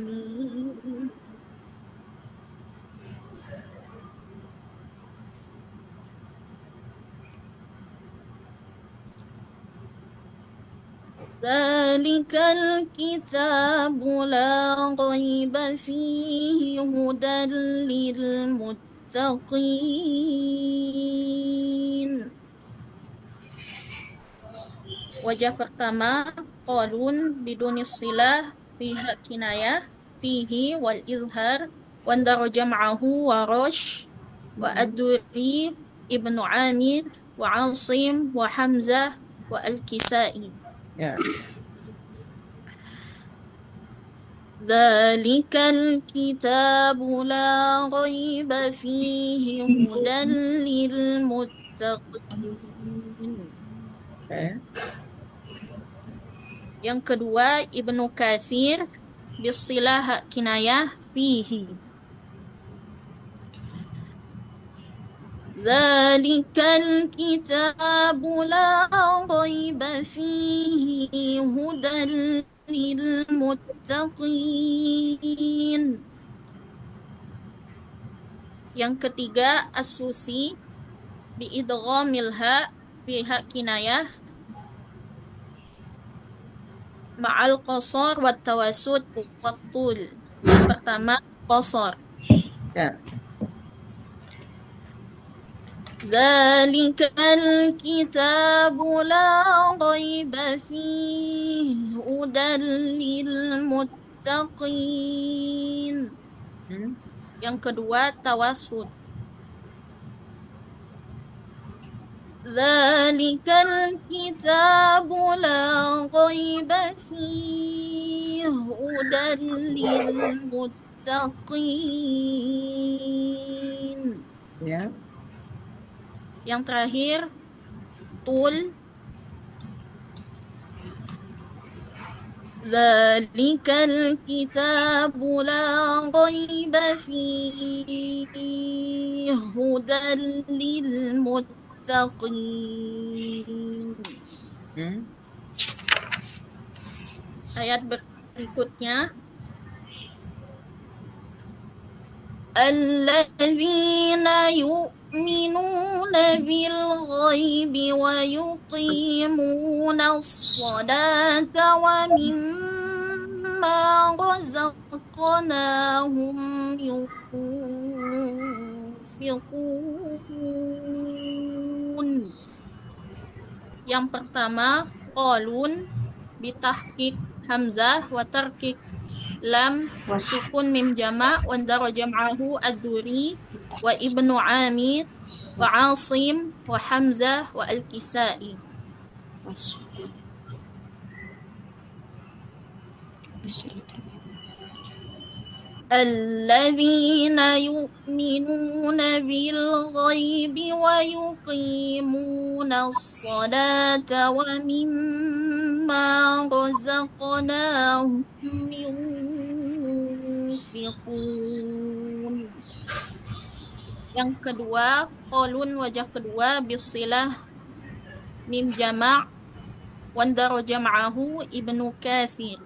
D: ميم. ذلك الكتاب لا ريب فيه هدى للمتقين. Wajah pertama qalun biduni silah pihak kinayah fihi wal izhar wandaro jam'ahu wa rosh wa ad-duri ibnu Amir wa Asim wa Hamzah wa al-Kisai.
A: Ya.
D: Dzalikal kitabu la raiba fihi hudan lil muttaqin.
A: Oke.
D: Yang kedua Ibnu Katsir bisilah kinayah fihi. Dzalikal kitabu la raiba fihi hudan lil muttaqin. Yang ketiga As-Susi biidghamil ha pihak kinayah ma'al qasar wa tawassut wa tul. Yang pertama qasar.
A: Ya.
D: Dzalikal kitabu la raiba fihi hudan lil muttaqin. Yang kedua tawassut. Dzalikal kitabu la raiba fihi hudan lil muttaqin.
A: Ya.
D: Yang terakhir tul. Dzalikal kitabu la raiba fihi hudan lil muttaqin. Ayat berikutnya alladzina yu'minuna bil ghaibi wa yuqimuna as-salata wa mimma razaqnahum yunfiqun. Yang pertama qalun bitahqiq hamzah wa tarkik lam sukun mim jama' wa daro jam'ahu ad-duri wa ibnu Amir wa Asim wa Hamzah wa al-Kisai. الذين يؤمنون بالغيب ويقيمون الصلاة ومما رزقناهم ينفقون. Yang kedua, qalun wajah kedua bisilah mim jama' wandaro jam'ahu Ibnu Katsir.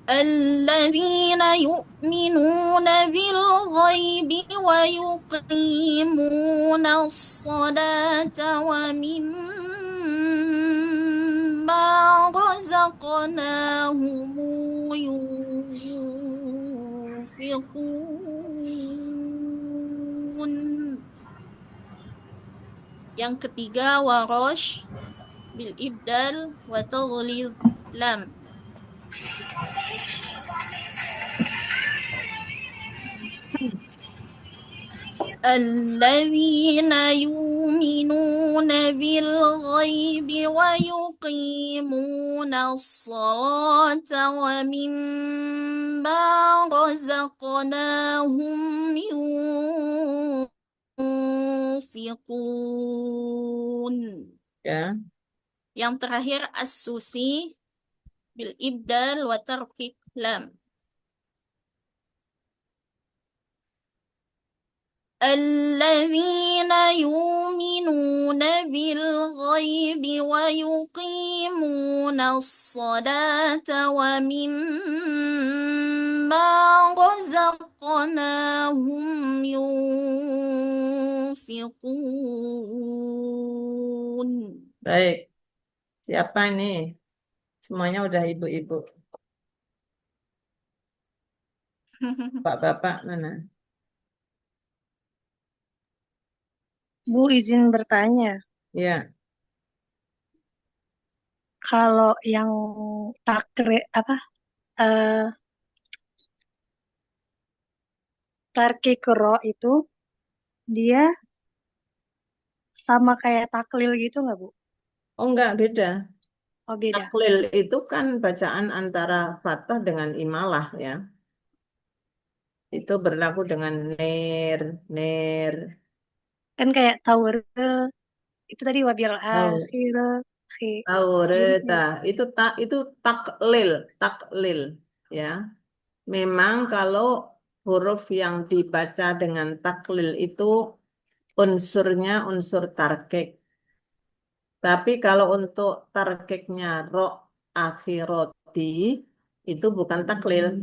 D: الذين يؤمنون بالغيب ويقيمون الصلاة ومما رزقناهم ينفقون. Yang ketiga warosh bil ibdal wa taghlidh lam. الذين يؤمنون بالغيب ويقيمون الصلاة ومما رزقناهم ينفقون.
A: Ya.
D: Yang terakhir as-susi bil ibdal wa tarkik lam. الذين يؤمنون بالغيب ويقيمون الصلاة ومما رزقناهم ينفقون.
A: Baik. Siapa ini? Semuanya udah ibu-ibu. Bapak-bapak mana?
E: Bu, izin bertanya.
A: Ya.
E: Kalau yang eh tarkikro itu dia sama kayak taklil gitu nggak, Bu?
A: Oh enggak, beda.
E: Oh, beda.
A: Taklil itu kan bacaan antara fathah dengan imalah ya. Itu berlaku dengan ner, ner.
E: Kan kayak taur itu tadi wabil
A: Tahu,
E: akhir si.
A: tahu
E: Jadi
A: reta.
E: kayak,
A: Itu taklil, taklil ya. Memang kalau huruf yang dibaca dengan taklil itu unsurnya unsur tarkik. Tapi kalau untuk tarkiknya ro akhiroti itu bukan taklil.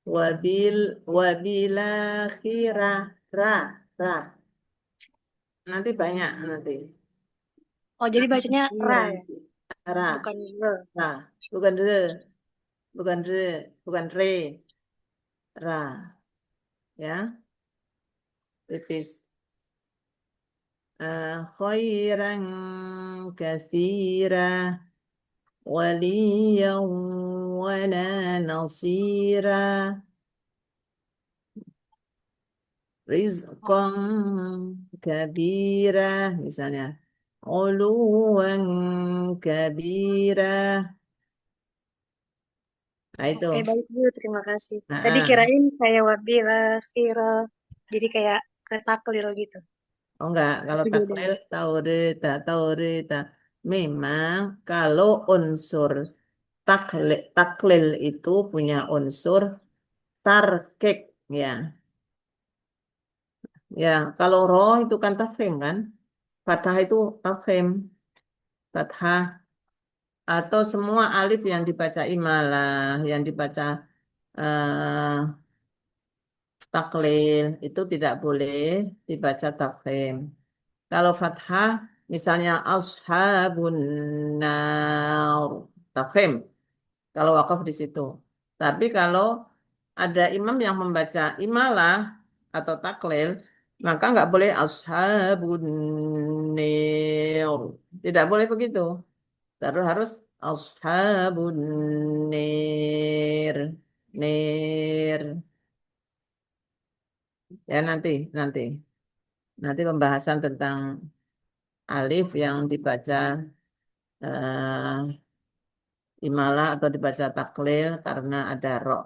A: Wabila khira ra ra. Nanti banyak nanti.
E: oh jadi bacanya ra
A: Khira
E: ya,
A: ra
E: bukan re.
A: ra. Bukan re, bukan re, bukan re. Ra ya. Tipis. Khairan kathira waliyan wala nasira. Rizqan kabira misalnya. Uluwan kabira. Nah itu.
E: Oke, baik Bu, terima kasih.
A: Nah,
E: Tadi kirain kayak wabil akhir. Jadi kayak ke taklil gitu.
A: oh enggak, kalau
E: Tapi beda.
A: taklil taurita, taurita. Memang kalau unsur taklil itu punya unsur tarkik ya. Ya, kalau roh itu kan tafkhim kan? Fathah itu tafkhim, fathah atau semua alif yang dibaca imalah, yang dibaca eh, taklil itu tidak boleh dibaca tafkhim. Kalau fathah misalnya ashabun nar tafkhim kalau wakaf di situ. Tapi kalau ada imam yang membaca imalah atau taklil maka nggak boleh ashabun nar. Tidak boleh begitu. Terus harus ashabun nar. Nir. Ya nanti pembahasan tentang alif yang dibaca eh, imalah atau dibaca taklil karena ada ro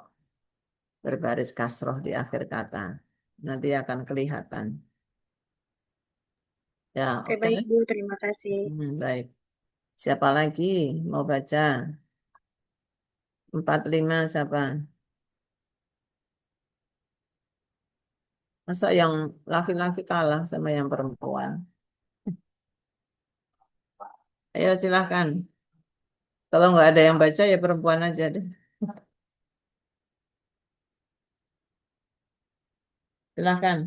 A: berbaris kasroh di akhir kata. Nanti akan kelihatan. Ya,
E: Oke,
A: oke.
E: baik Bu, terima kasih.
A: Baik. Siapa lagi mau baca? 45 siapa? Masa yang laki-laki kalah sama yang perempuan? Ayo silahkan. Kalau nggak ada yang baca ya perempuan aja deh. Silahkan.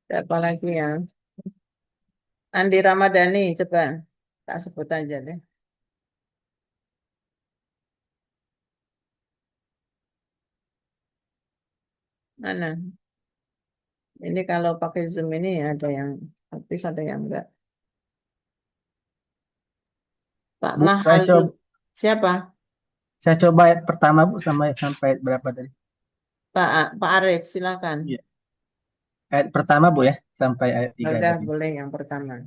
A: Siapa lagi ya? Andi Ramadhani, coba. Tak sebut aja deh. Mana? Ini kalau pakai Zoom ini ada yang aktif, ada yang enggak. Pak
F: Bu,
A: Mahali. Siapa?
F: saya coba ayat pertama Bu sampai berapa tadi?
A: Pak Arif, silakan.
F: Iya. Ayat pertama Bu ya, sampai ayat 3
A: Udah
F: tadi.
A: boleh yang pertama.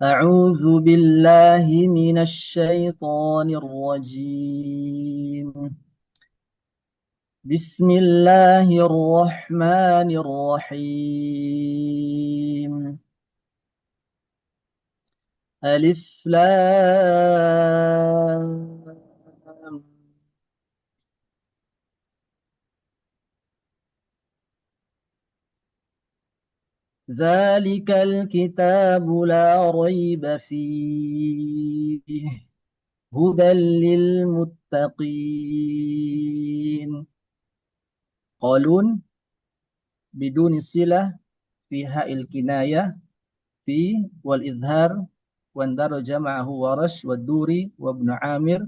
F: أعوذ بالله من الشيطان الرجيم بسم الله الرحمن الرحيم ألف لام ذلك الكتاب لا ريب فيه هدى للمتقين قالون بدون الصلة في هاء الكناية في والإظهار واندرج معه ورش والدوري وابن عامر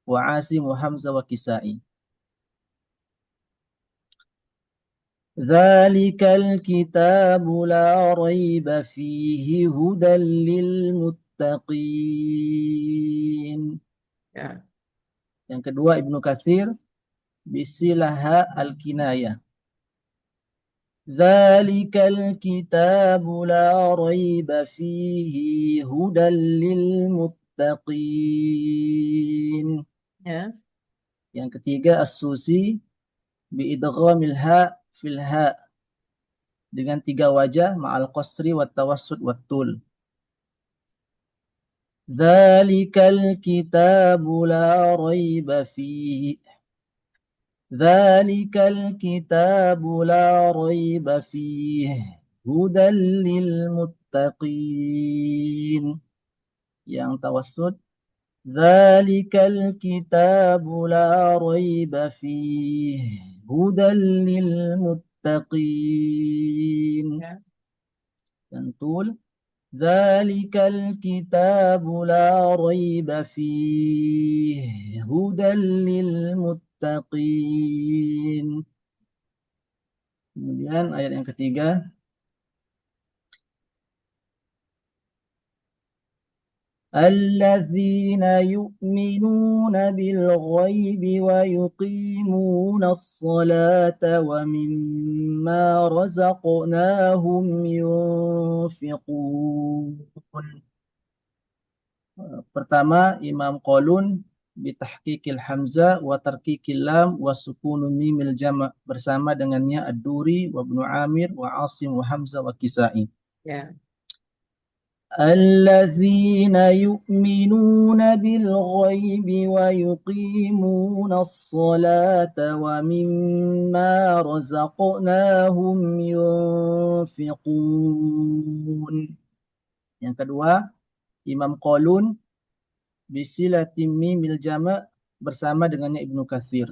F: وعاصم وحمزة وكسائي ذلك الكتاب لا ريب فيه هدى للمتقين.
A: Ya.
F: Yang kedua Ibnu Katsir bisilaha al-kinayah. ذلك الكتاب لا ريب فيه هدى للمتقين.
A: Ya.
F: Yang ketiga As-Susi biidghamil ha fil ha dengan 3 wajah ma'al qasri wat tawassut wat tul. Dzalikal kitabu la raiba fihi. Dzalikal kitabu la raiba fihi. Hudan lil muttaqin. Yang tawassut. Dzalikal kitabu la raiba fihi. Hudan lil muttaqin. Dan tul. ذلك الكتاب لا ريب فيه هدى للمتقين. Kemudian ayat yang ketiga. الذين يؤمنون بالغيب ويقيمون الصلاة ومما رزقناهم ينفقون. Pertama Imam Qalun bitahqiqil hamzah wa tarqiqil lam wa sukunu mimil jama' bersama dengannya Ad-Duri wa Ibnu Amir wa Asim wa Hamzah wa Kisai.
A: Ya.
F: الذين يؤمنون بالغيب ويقيمون الصلاة ومما رزقناهم ينفقون. Yang kedua Imam Qalun bisilatim mimil jama' bersama dengannya Ibnu Katsir.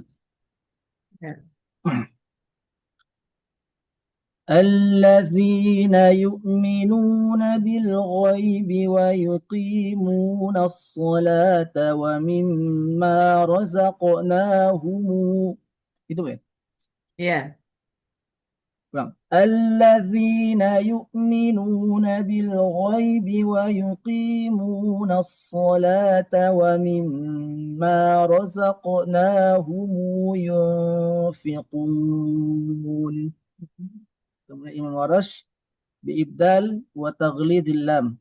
A: Ya.
F: الذين يؤمنون بالغيب ويقيمون الصلاة ومما رزقناهم. Itu ya?
A: Ya.
F: Ulang. Alladzina yu'minuna bil ghaibi wa yuqimuna as-salata wa mimma razaqnahum yunfiqun. Kemudian Imam Warash biibdal wa taghlidil lam.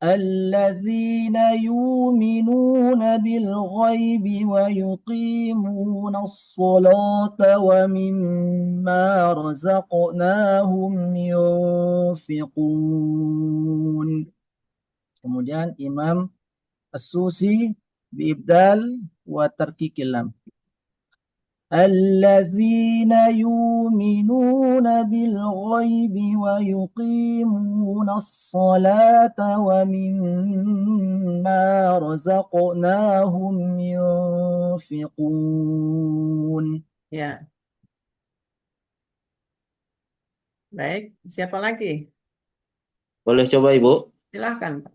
F: الذين يؤمنون بالغيب ويقيمون الصلاة ومما رزقناهم ينفقون. Kemudian Imam As-Susi biibdal wa tarkikil lam. الذين يؤمنون بالغيب ويقيمون الصلاة ومما رزقناهم ينفقون.
A: Ya, baik. Siapa lagi?
G: Boleh coba Ibu?
A: Silahkan.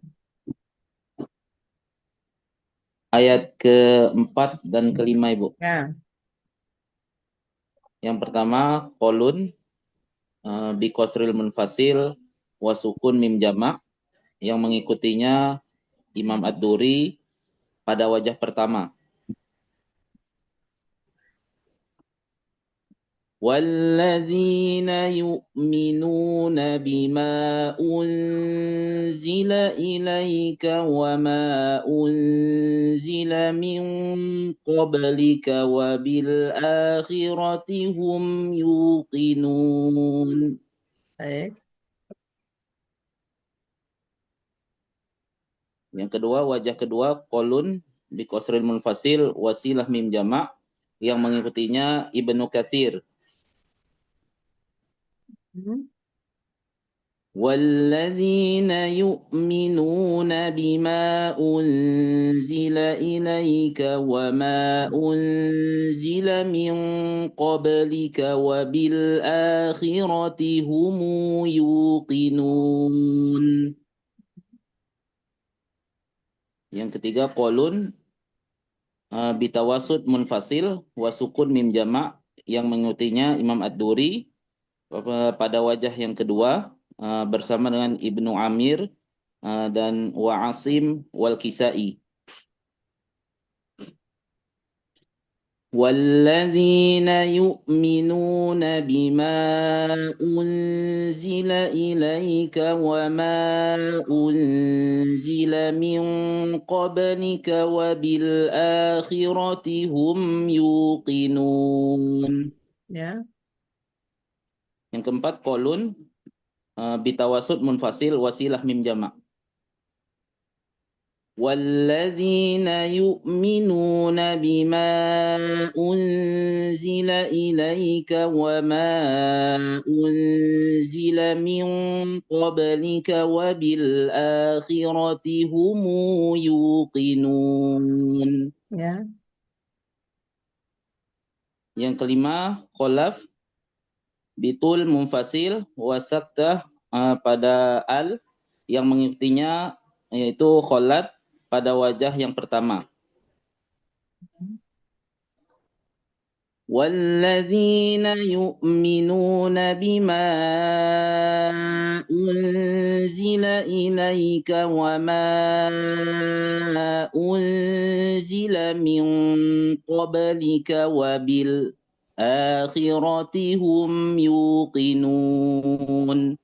G: Ayat ke-4 dan ke-5 Ibu.
A: Ya,
G: Yang pertama, kolun bikosril munfasil wasukun mim jamak, yang mengikutinya Imam Ad-Duri pada wajah pertama. Walladzina yu'minuna bima unzila ilaika wa ma unzila min qablika wa bil akhirati hum yuqinun.
A: baik.
G: Yang kedua, wajah kedua, kolun bikosril munfasil wasilah mim jamak, yang mengikutinya Ibnu Katsir. وَالَّذِينَ يُؤْمِنُونَ بِمَا أُنزِلَ إِلَيْكَ وَمَا أُنزِلَ مِن قَبْلِكَ وَبِالْآخِرَةِ هُمْ يُوقِنُونَ. Yang ketiga, qaulun bitawasud munfasil wasukun mim jamak, yang mengikutinya Imam Ad-Duri pada wajah yang kedua bersama dengan Ibnu Amir dan wa Asim wal Kisai. Walladzina yu'minuna bima unzila ilaika wa ma unzila min qablika wa bil akhirati hum yuqinun.
A: Ya,
G: Yang keempat, kolun bitawasud munfasil wasilah mim jamak. Walladzina yu'minuna bima unzila ilaika wa ma unzila min qablika wa bil akhirati hum yuqinun.
A: ya.
G: Yang kelima, kholaf bitul munfasil wasaktah pada al, yang mengikutinya yaitu kholat pada wajah yang pertama. Walladzina yu'minuna bima unzila ilaika wa ma unzila min qablika wa bil akhirati hum yuqinun.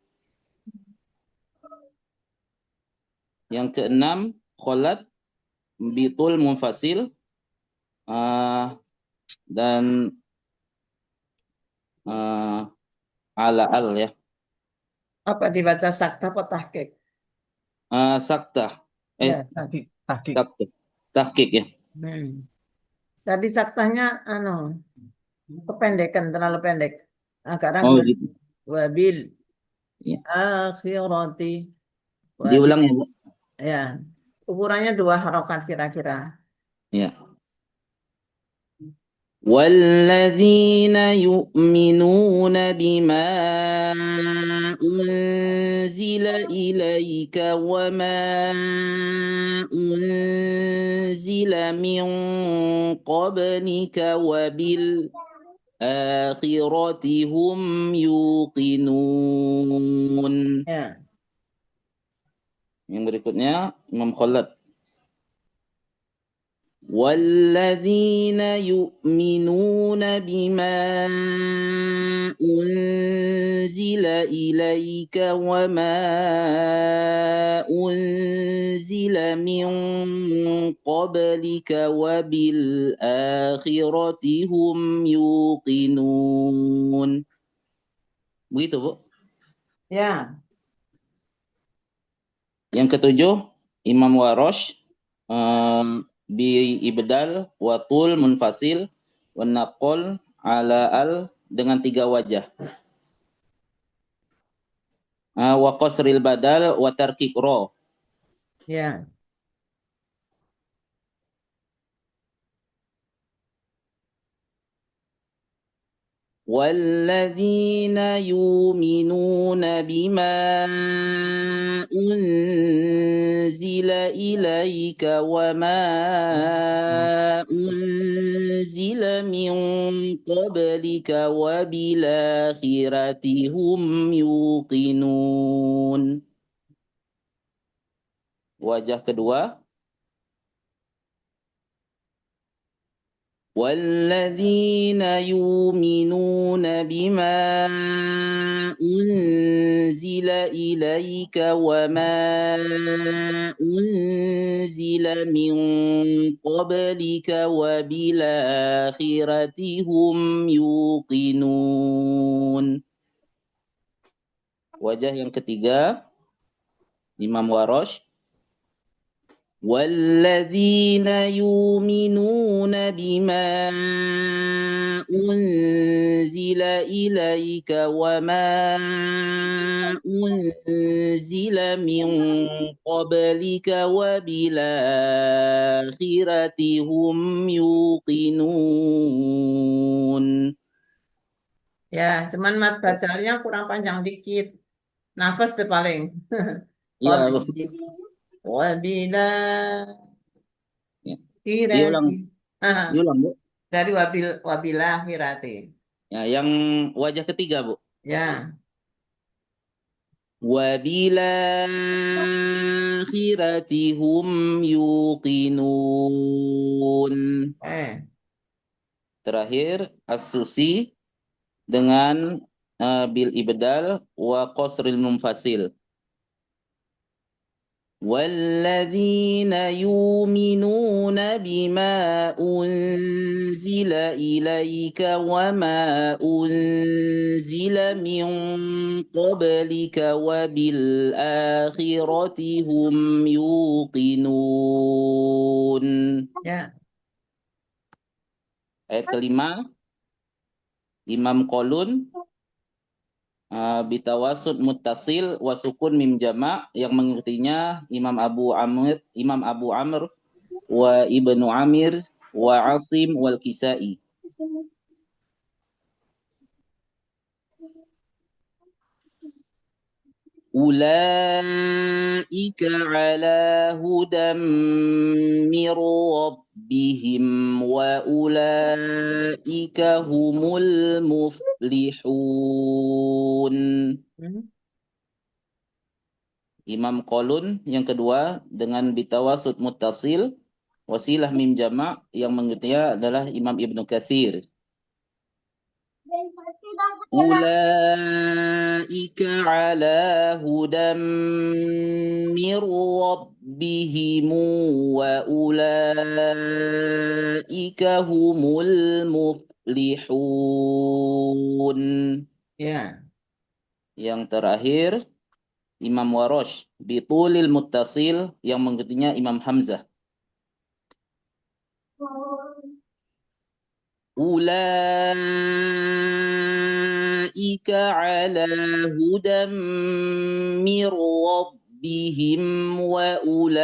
G: Yang keenam, kholat bitul munfasil dan ala al ya.
A: Apa dibaca sakta atau tahqiq?
G: Saktah.
A: Ya,
F: Tahqiq.
G: Tahqiq ya.
A: Tadi saktahnya kependekan, terlalu pendek. Agak
G: Oh
A: ragu.
G: gitu.
A: Wabil
G: Ya.
A: akhirati.
G: Diulang ya, Bu.
A: Ya, ukurannya 2 harokat kira-kira.
G: Ya. Walladzina yu'minuna bima unzila ilaika wa ma unzila min qablika wa bil هم يوقنون.
A: Ya.
G: Yang berikutnya Imam Khalid. والذين يؤمنون بما أنزل إليك وما أنزل من قبلك وبالآخرة هم يوقنون. Begitu, Bu.
A: Ya.
G: Yang ketujuh, Imam Warosh bi ibdal watul munfasil wanaqol ala al dengan 3 wajah. Wa qasril badal wa tarkik ro.
A: Ya.
G: والذين يؤمنون بما أنزل إليك وما أنزل من قبلك وبالآخرة هم يوقنون. Wajah kedua, والذين يؤمنون بما أنزل إليك وما أنزل من قبلك وبالآخرة هم يوقنون. Wajah yang ketiga, Imam Warosh. والذين يؤمنون بما أنزل إليك وما أنزل من قبلك وبالآخرة هم يوقنون.
A: Ya, cuman mat badalnya kurang panjang dikit. Nafas tuh paling.
G: Iya, Bu.
A: Wabila
G: Ya.
A: hirati.
G: Diulang, Bu.
A: Dari wabila hirati.
G: Ya, yang wajah ketiga, Bu.
A: Ya.
G: وبالآخرة هم يوقنون. Terakhir As-Susi dengan bil ibdal wa qasril munfasil. والذين يؤمنون بما أنزل إليك وما أنزل من قبلك وبالآخرة هم يوقنون.
A: Ya.
G: Ayat kelima, Imam Qalun bitawasud muttasil wa sukun mim jama' yang mengikutinya Imam Abu Amr wa Ibnu Amir wa Asim wal Kisai. Ulaika ala hudam mir rabbihim wa ulaika humul muflihun. Imam Qalun yang kedua dengan bitawasud muttasil wasilah mim jama' yang mengikutinya adalah Imam Ibnu Katsir. Ulaika ala hudam mir rabbihim wa ulaika humul muflihun.
A: Ya.
G: Yang terakhir Imam Warosh bitulil muttasil yang mengikutinya Imam Hamzah. Ulaika ala hudam mir rabbihim wa ulaika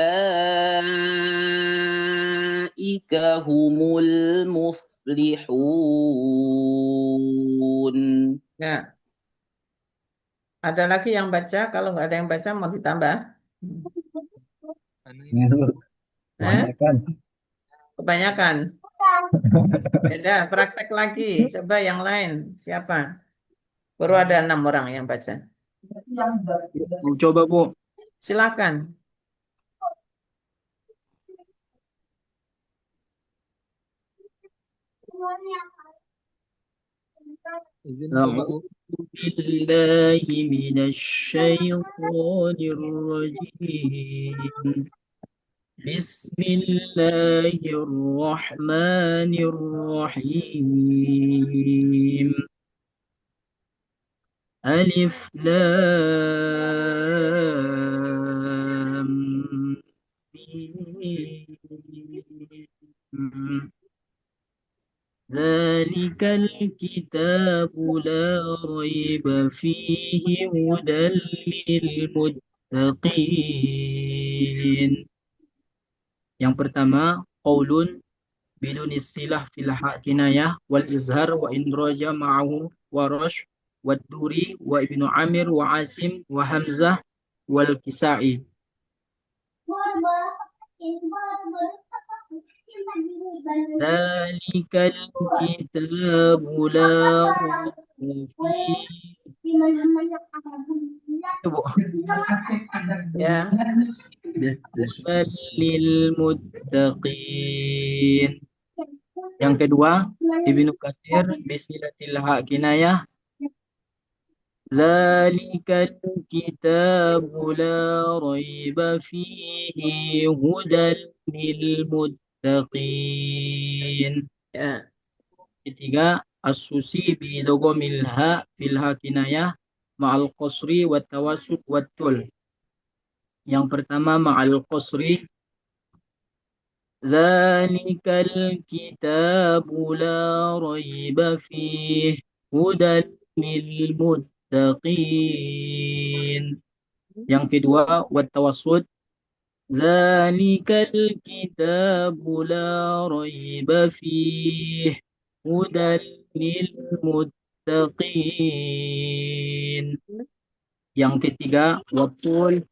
G: humul muflihun.
A: Ya. Ada lagi yang baca, kalau nggak ada yang baca mau ditambah?
F: Kebanyakan.
A: Kebanyakan. Beda, praktek lagi. Coba yang lain. Siapa? Baru ada 6 orang yang baca.
F: Mau coba, Bu.
A: Silakan.
H: أعوذ بالله من الشيطان الرجيم بسم الله الرحمن الرحيم ألف لام ميم ذلك الكتاب لا ريب فيه هدى للمتقين. Yang pertama, qaulun bidun istilah fil kinayah wal izhar wa in raja ma'ahu wa rash wa duri wa ibnu amir wa asim wa hamzah wal kisai. ذلك الكتاب لا ريب فيه.
A: Ya.
H: هدى للمتقين. Yang kedua, Ibnu Katsir bisilatil kinayah ذلك الكتاب لا ريب فيه هدى للمتقين.
A: Ya.
H: Ketiga, as-susi bi dogomil ha fil kinayah ma'al qasri wa tawassut wa tul. Yang pertama ma'al qasri ذلك الكتاب لا ريب فيه هدى للمتقين. Yang kedua wa tawassut ذلك الكتاب لا ريب فيه هدى للمتقين. Yang ketiga watul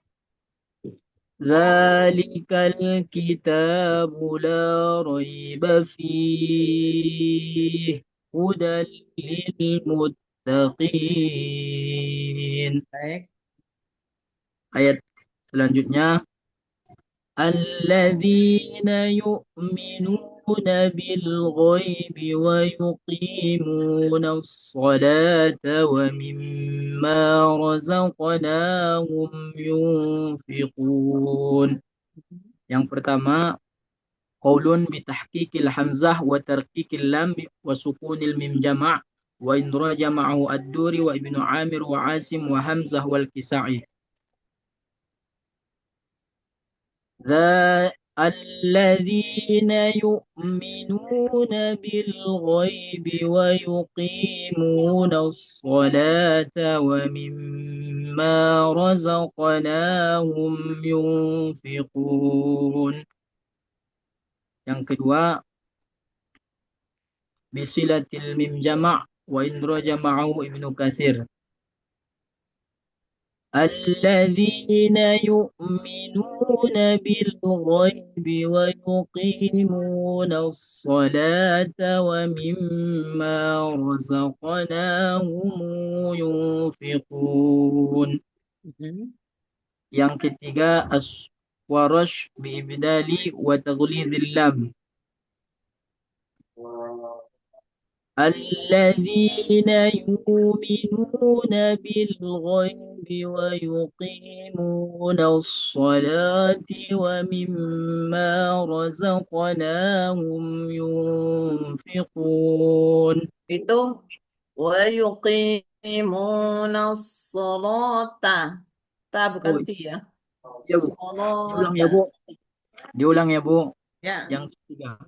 H: ذلك الكتاب لا ريب فيه هدى للمتقين.
A: Baik.
H: Ayat selanjutnya الذين يؤمنون بالغيب ويقيمون الصلاة ومما رزقناهم ينفقون. Yang pertama qaulun bitahqiqil hamzah wa tarqiqil lam wa sukunil mim jama' wa in raja ma'ahu ad-duri wa ibnu amir wa asim wa hamzah wal kisai. الذين يؤمنون بالغيب ويقيمون الصلاة ومما رزقناهم ينفقون. Yang kedua bisilatil mim jama' wa in raja ma'ahu Ibnu Katsir الذين يؤمنون بالغيب ويقيمون الصلاة ومما رزقناهم ينفقون. Yang ketiga as-warash biibdali wa taghlidil lam الذين يؤمنون بالغيب ويقيمون الصلاة ومما رزقناهم ينفقون.
A: Itu wa yuqimuna sholata. Ta bukan ti ya.
H: Ya, Bu. Diulang ya, Bu. Diulang ya, Bu.
A: Ya.
H: Yang ketiga.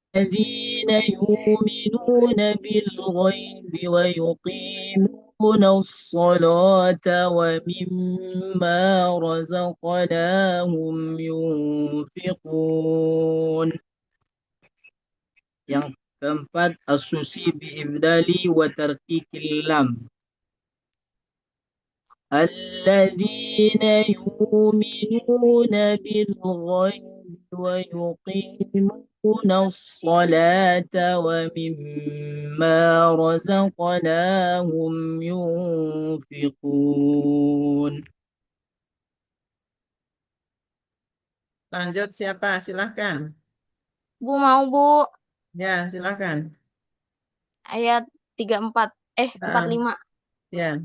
H: الذين يؤمنون بالغيب ويقيمون الصلاة ومما رزقناهم ينفقون. Yang keempat as-susi biibdali wa tarqiqil lam الذين يؤمنون بالغيب ويقيمون الصلاة ومما رزقناهم ينفقون.
A: Lanjut siapa? Silahkan.
C: Bu mau Bu,
A: Ya, silahkan.
C: ayat 34,
A: Ah,
C: 45.
A: ya.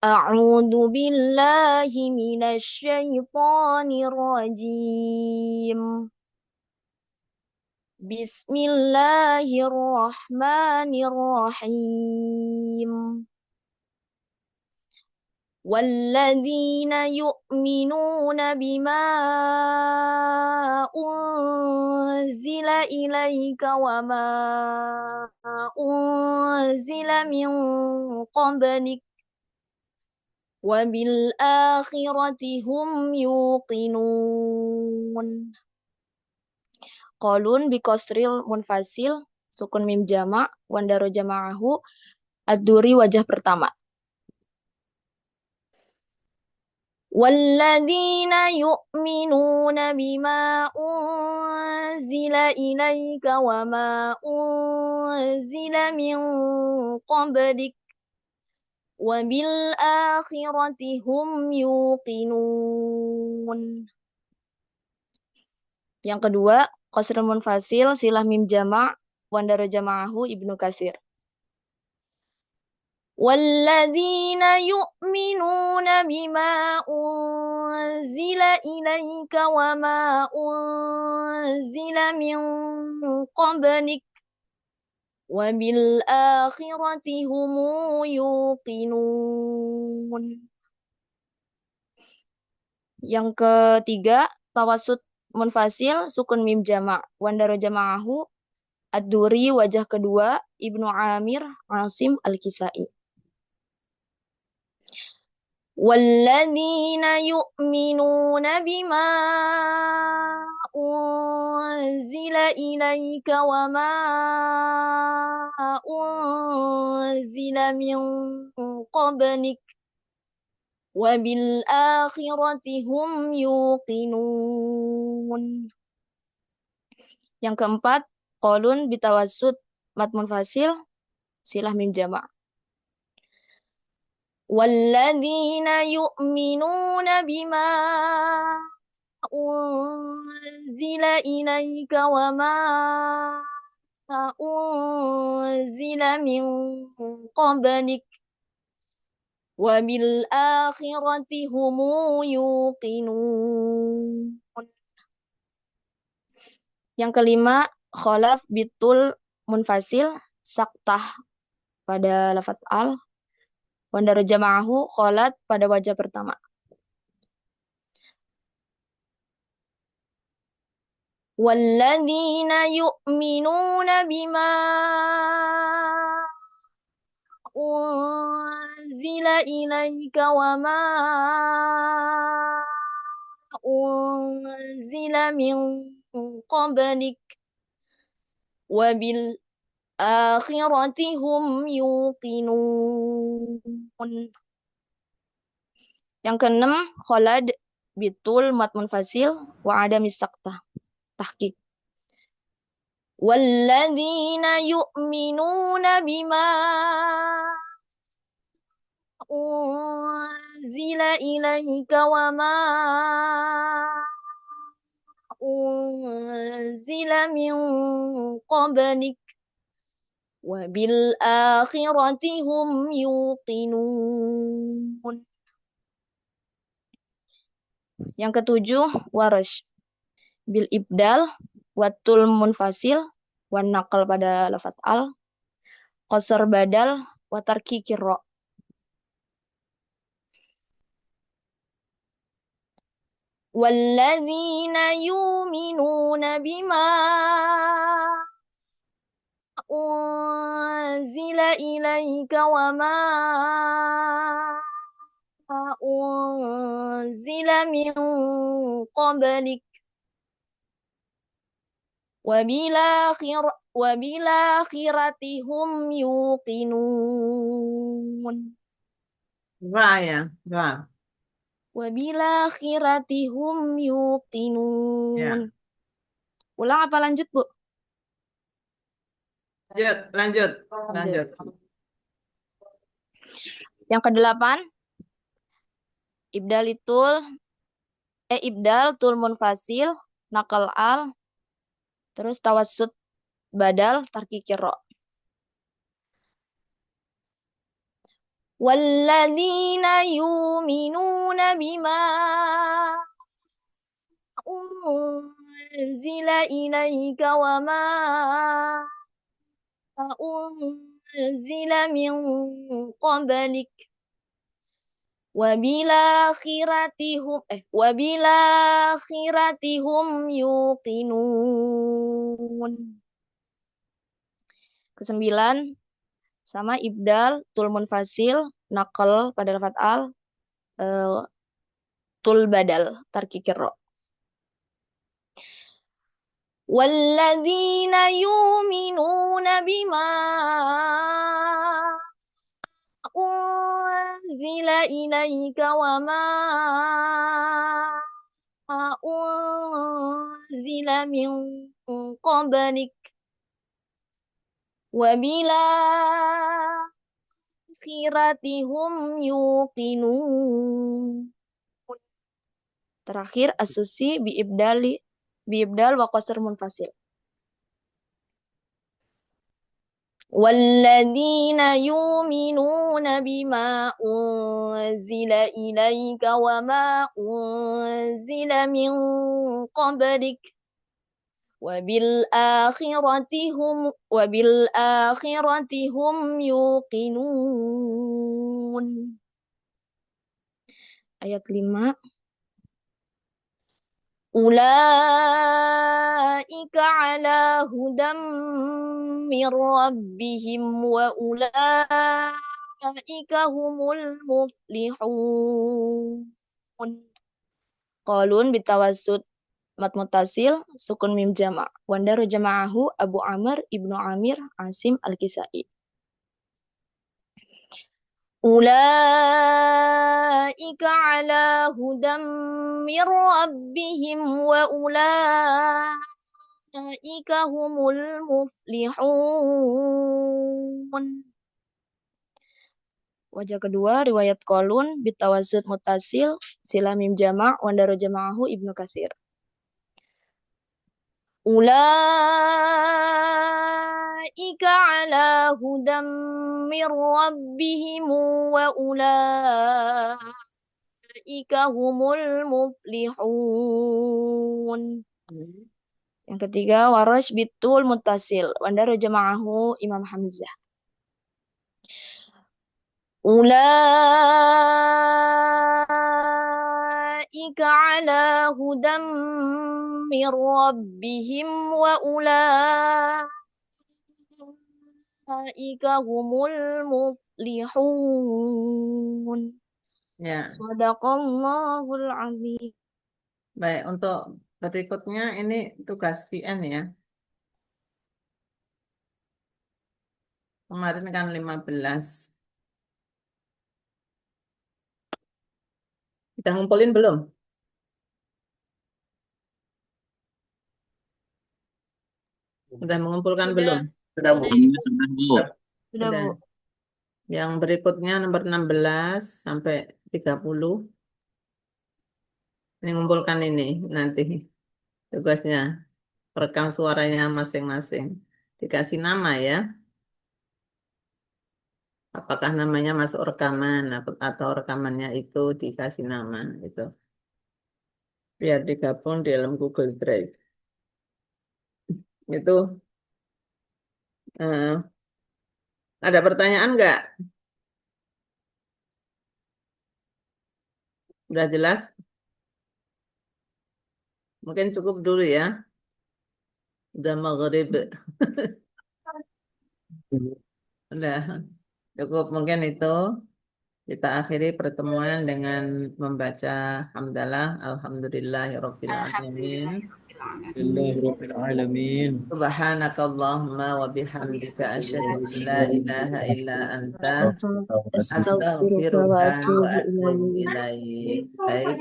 C: A'udzu billahi minasyaitonir rajim. Bismillahirrahmanirrahim. والذين يؤمنون بما أنزل إليك وما أنزل من قبلك وبالآخرة هم يوقنون. Qalun bikosril munfasil sukun mim jama' wandaro jama'ahu ad-duri wajah pertama. والذين يؤمنون بما أنزل إليك وما أنزل من قبلك وبالآخرة هم يوقنون. Yang kedua, qasrul munfasil silah mim jama' wandaro jama'ahu Ibnu Katsir. والذين يؤمنون بما أنزل إليك وما أنزل من قبلك وبالآخرة هم يوقنون. Yang ketiga, tawasud munfasil sukun mim jama' wandaro jama'ahu ad-duri wajah kedua Ibnu Amir Asim Al-Kisai. والذين يؤمنون بما أنزل إليك وما أنزل من قبلك وبالآخرة هم يوقنون. Yang keempat, qalun bitawassut mad munfasil silah mim jama'. والذين يؤمنون بما أنزل إليك وما أنزل من قبلك وبالآخرة هم يوقنون. Yang kelima, khalaf bitul munfasil saktah pada lafaz al wandaro jama'ahu kholat pada wajah pertama. والذين يؤمنون بما أنزل إليك وما أنزل من قبلك وبالآخرة هم يوقنون. Yang keenam, kholad bitul mat munfasil wa adamis saktah tahqiq. والذين يؤمنون بما أنزل إليك وما أنزل من قبلك وبالآخرة هم يوقنون. Yang ketujuh, warash bil ibdal watul munfasil wan naqal pada lafaz al qasar badal wa tarki kirra. والذين يؤمنون بما أنزل إليك وما أنزل من قبلك وبالآخرة هم يوقنون.
A: Ra ya, ra.
C: وبالآخرة هم
A: Ya,
C: يوقنون. Ulang apa lanjut, Bu?
A: lanjut.
C: Lanjut. Yang ke-8, ibdal tul munfasil, nakal al, terus tawassut badal, tarkikir ro. والذين يؤمنون بما أنزل إليك وما أنزل من قبلك وبالآخرة هم يوقنون. Kesembilan, sama ibdal tul munfasil, nakal pada lafaz al, tul badal, tarkikir ro. والذين يؤمنون بما أنزل إليك وما أنزل من قبلك وبالآخرة هم يوقنون. Terakhir asusi biibdal wa qasr munfasil. والذين يؤمنون بما أنزل إليك وما أنزل من قبلك وبالآخرة هم يوقنون. Ayat 5. أولئك على هدى من ربهم وأولئك هم المفلحون. Qalun bitawasud mat mutasil sukun mim jama' wandaru jama'ahu Abu Amr Ibnu Amir Asim Al-Kisai. أولئك على هدى من ربهم وأولئك هم المفلحون. Wajah kedua riwayat Qalun bitawasud mutasil sila mim jama' wandaru jama'ahu Ibnu Katsir. أولئك على هدى من ربهم وأولئك هم المفلحون. Yang ketiga warash bitul mutasil wandaru jama'ahu Imam Hamzah. أولئك على هدى من ربهم وأولئك هم المفلحون.
A: Ya,
C: Sadaqallahul azim.
A: baik. Untuk berikutnya ini tugas VN ya. Kemarin kan 15. Kita ngumpulin belum? Sudah mengumpulkan belum?
G: Sudah, Bu.
C: Sudah,
A: Sudah.
C: Bu.
A: Yang berikutnya nomor 16 sampai 30. Ini ngumpulkan ini nanti tugasnya. Rekam suaranya masing-masing. Dikasih nama ya. Apakah namanya masuk rekaman atau rekamannya itu dikasih nama itu. Biar digabung di dalam Google Drive. Itu ada pertanyaan nggak? Udah jelas? Mungkin cukup dulu ya. Udah maghrib. Udah cukup mungkin itu Kita akhiri pertemuan dengan membaca hamdalah alhamdulillahirabbil alamin.
H: Alhamdulillahirabbil alamin.
A: Subhanakallahumma wa bihamdika asyhadu an la ilaha illa anta
C: Astaghfiruka wa
A: astaghfiruka wa
C: atubu
A: atubu
C: ilaik.
A: ilaik. Baik.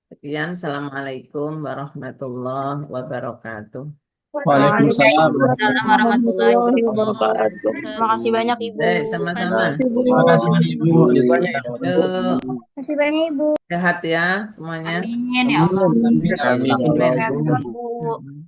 A: Sekian, assalamualaikum warahmatullahi wabarakatuh.
F: Waalaikumsalam.
B: Waalaikumsalam warahmatullahi wabarakatuh.
C: Terima kasih banyak Ibu.
A: Baik, sama-sama.
F: Terima kasih Ibu.
A: Yuk,
C: Kasih banyak Ibu.
A: sehat ya semuanya.
B: Amin ya Allah.
F: Amin.
A: Amin.
C: Sehat selalu Bu.
A: Mm-mm.